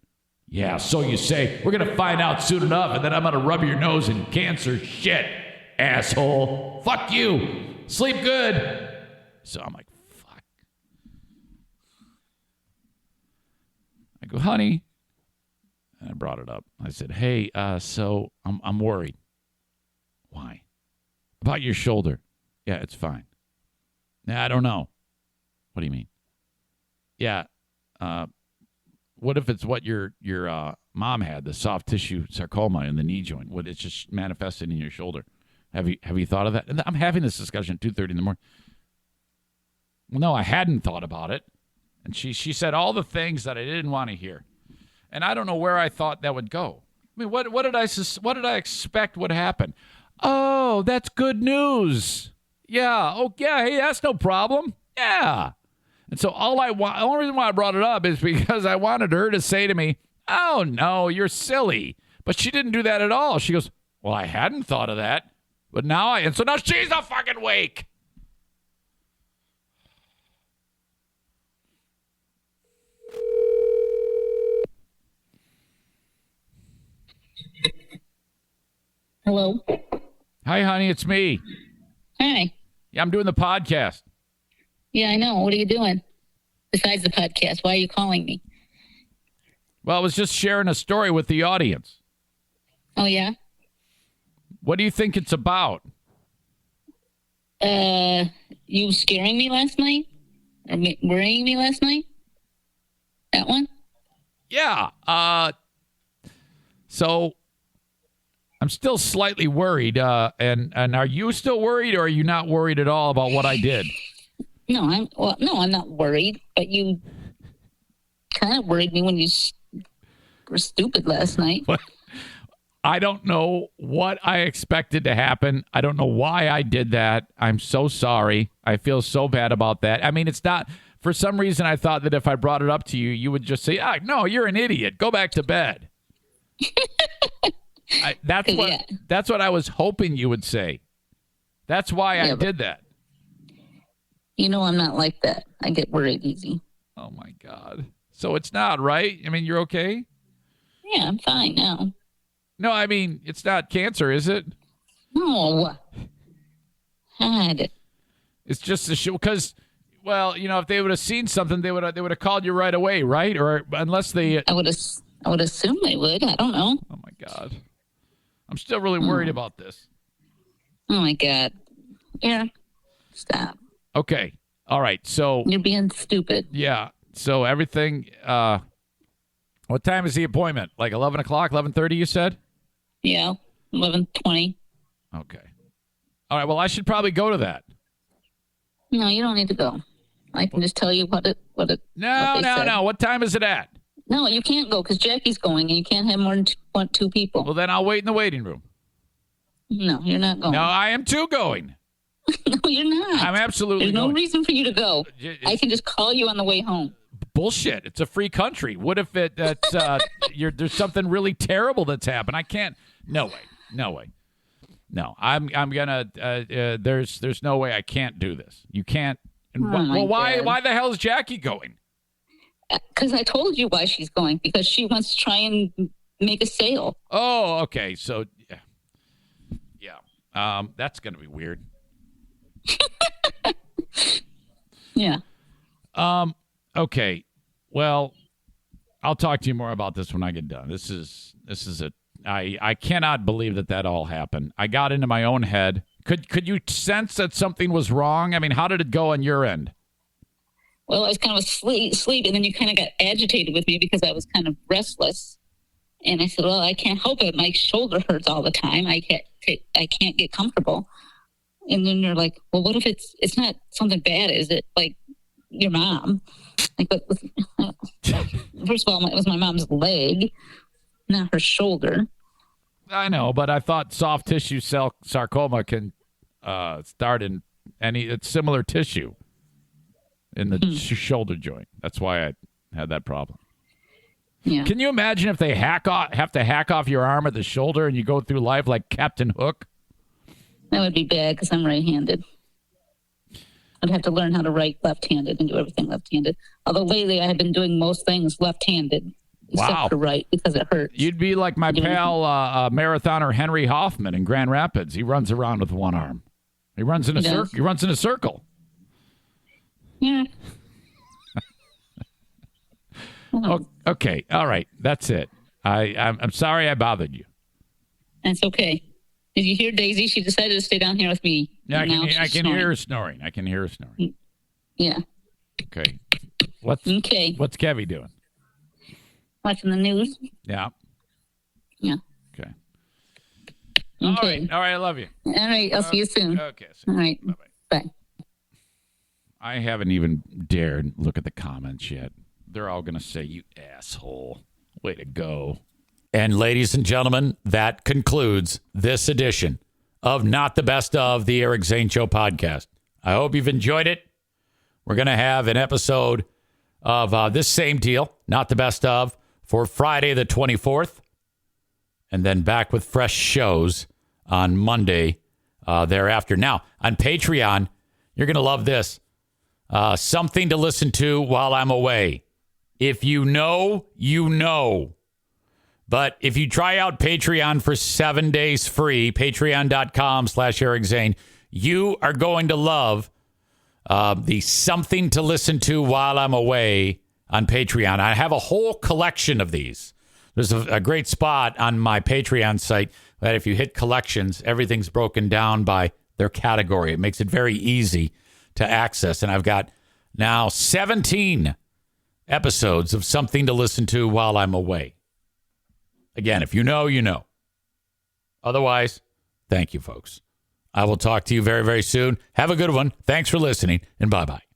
Yeah, so you say. We're going to find out soon enough, and then I'm going to rub your nose in cancer shit, asshole. Fuck you. Sleep good. So I'm like, fuck. I go, honey. And I brought it up. I said, hey, so I'm worried. Why? About your shoulder. Yeah, it's fine. Nah, I don't know. What do you mean? Yeah. What if it's what your mom had, the soft tissue sarcoma in the knee joint? What it's just manifested in your shoulder? Have you thought of that? And I'm having this discussion at 2:30 in the morning. Well, no, I hadn't thought about it. And she said all the things that I didn't want to hear. And I don't know where I thought that would go. I mean, what did I expect would happen? Oh, that's good news. Yeah. Oh, yeah. Hey, that's no problem. Yeah. And so the only reason why I brought it up is because I wanted her to say to me, oh, no, you're silly. But she didn't do that at all. She goes, well, I hadn't thought of that. But now and so now she's a fucking wake. Hello. Hi, honey. It's me. Hi. Yeah, I'm doing the podcast. Yeah, I know. What are you doing besides the podcast? Why are you calling me? Well, I was just sharing a story with the audience. Oh, yeah? What do you think it's about? You scaring me last night? Or worrying me last night? That one? Yeah. So I'm still slightly worried. And are you still worried, or are you not worried at all about what I did? No, I'm not worried. But you kind of worried me when you were stupid last night. What? I don't know what I expected to happen. I don't know why I did that. I'm so sorry. I feel so bad about that. I mean, it's not. For some reason, I thought that if I brought it up to you, you would just say, no, you're an idiot. Go back to bed. That's what I was hoping you would say. That's why I did that. You know I'm not like that. I get worried easy. Oh, my God. So it's not, right? I mean, you're okay? Yeah, I'm fine now. No, I mean, it's not cancer, is it? No. God. It's just a show because, well, if they would have seen something, they would have called you right away, right? Or unless they... I would assume they would. I don't know. Oh, my God. I'm still really worried about this. Oh, my God. Yeah. Stop. Okay. All right. So... You're being stupid. Yeah. So everything... what time is the appointment? Like 11 o'clock, 11:30, you said? Yeah, 11:20. Okay. All right. Well, I should probably go to that. No, you don't need to go. I can just tell you what they said. What time is it at? No, you can't go because Jackie's going, and you can't have more than two people. Well, then I'll wait in the waiting room. No, you're not going. No, I am too going. No, you're not. I'm absolutely There's going. no reason for you to go. I can just call you on the way home. Bullshit. It's a free country. What if there's something really terrible that's happened? I can't. No way. No, I'm gonna. There's no way I can't do this. You can't. Why the hell is Jackie going? Because I told you why she's going. Because she wants to try and make a sale. Oh, okay. So yeah. That's gonna be weird. Yeah. Okay. Well, I'll talk to you more about this when I get done. This is I cannot believe that all happened. I got into my own head. Could you sense that something was wrong? I mean, how did it go on your end? Well, I was kind of asleep, and then you kind of got agitated with me because I was kind of restless. And I said, well, I can't help it. My shoulder hurts all the time. I can't get comfortable. And then you're like, well, what if it's not something bad? Is it like your mom? Like, but first of all, it was my mom's leg, not her shoulder. I know, but I thought soft tissue sarcoma can start in it's similar tissue in the shoulder joint. That's why I had that problem. Yeah. Can you imagine if they have to hack off your arm at the shoulder and you go through life like Captain Hook? That would be bad because I'm right-handed. I'd have to learn how to write left-handed and do everything left-handed. Although lately I have been doing most things left-handed. Except for right, because it hurts. You'd be like my pal, marathoner Henry Hoffman in Grand Rapids. He runs around with one arm. He runs in a circle. He runs in a circle. Yeah. Okay. All right. That's it. I'm sorry I bothered you. That's okay. Did you hear Daisy? She decided to stay down here with me. Yeah, I can hear her snoring. I can hear her snoring. Yeah. Okay. What's Kevy doing? Watching the news. Yeah. Yeah. Okay. Okay. All right. I love you. All right. I'll see you soon. Okay. All right. Bye. I haven't even dared look at the comments yet. They're all going to say, you asshole. Way to go. And ladies and gentlemen, that concludes this edition of Not the Best of the Eric Zane Show podcast. I hope you've enjoyed it. We're going to have an episode of this same deal, Not the Best of, for Friday the 24th. And then back with fresh shows on Monday thereafter. Now, on Patreon, you're going to love this. Something to listen to while I'm away. If you know, you know. But if you try out Patreon for 7 days free, patreon.com/Eric Zane, you are going to love the Something to Listen to While I'm Away on Patreon. I have a whole collection of these. There's a great spot on my Patreon site that if you hit collections, everything's broken down by their category. It makes it very easy to access. And I've got now 17 episodes of Something to Listen to While I'm Away. Again, if you know, you know. Otherwise, thank you, folks. I will talk to you very, very soon. Have a good one. Thanks for listening, and bye-bye.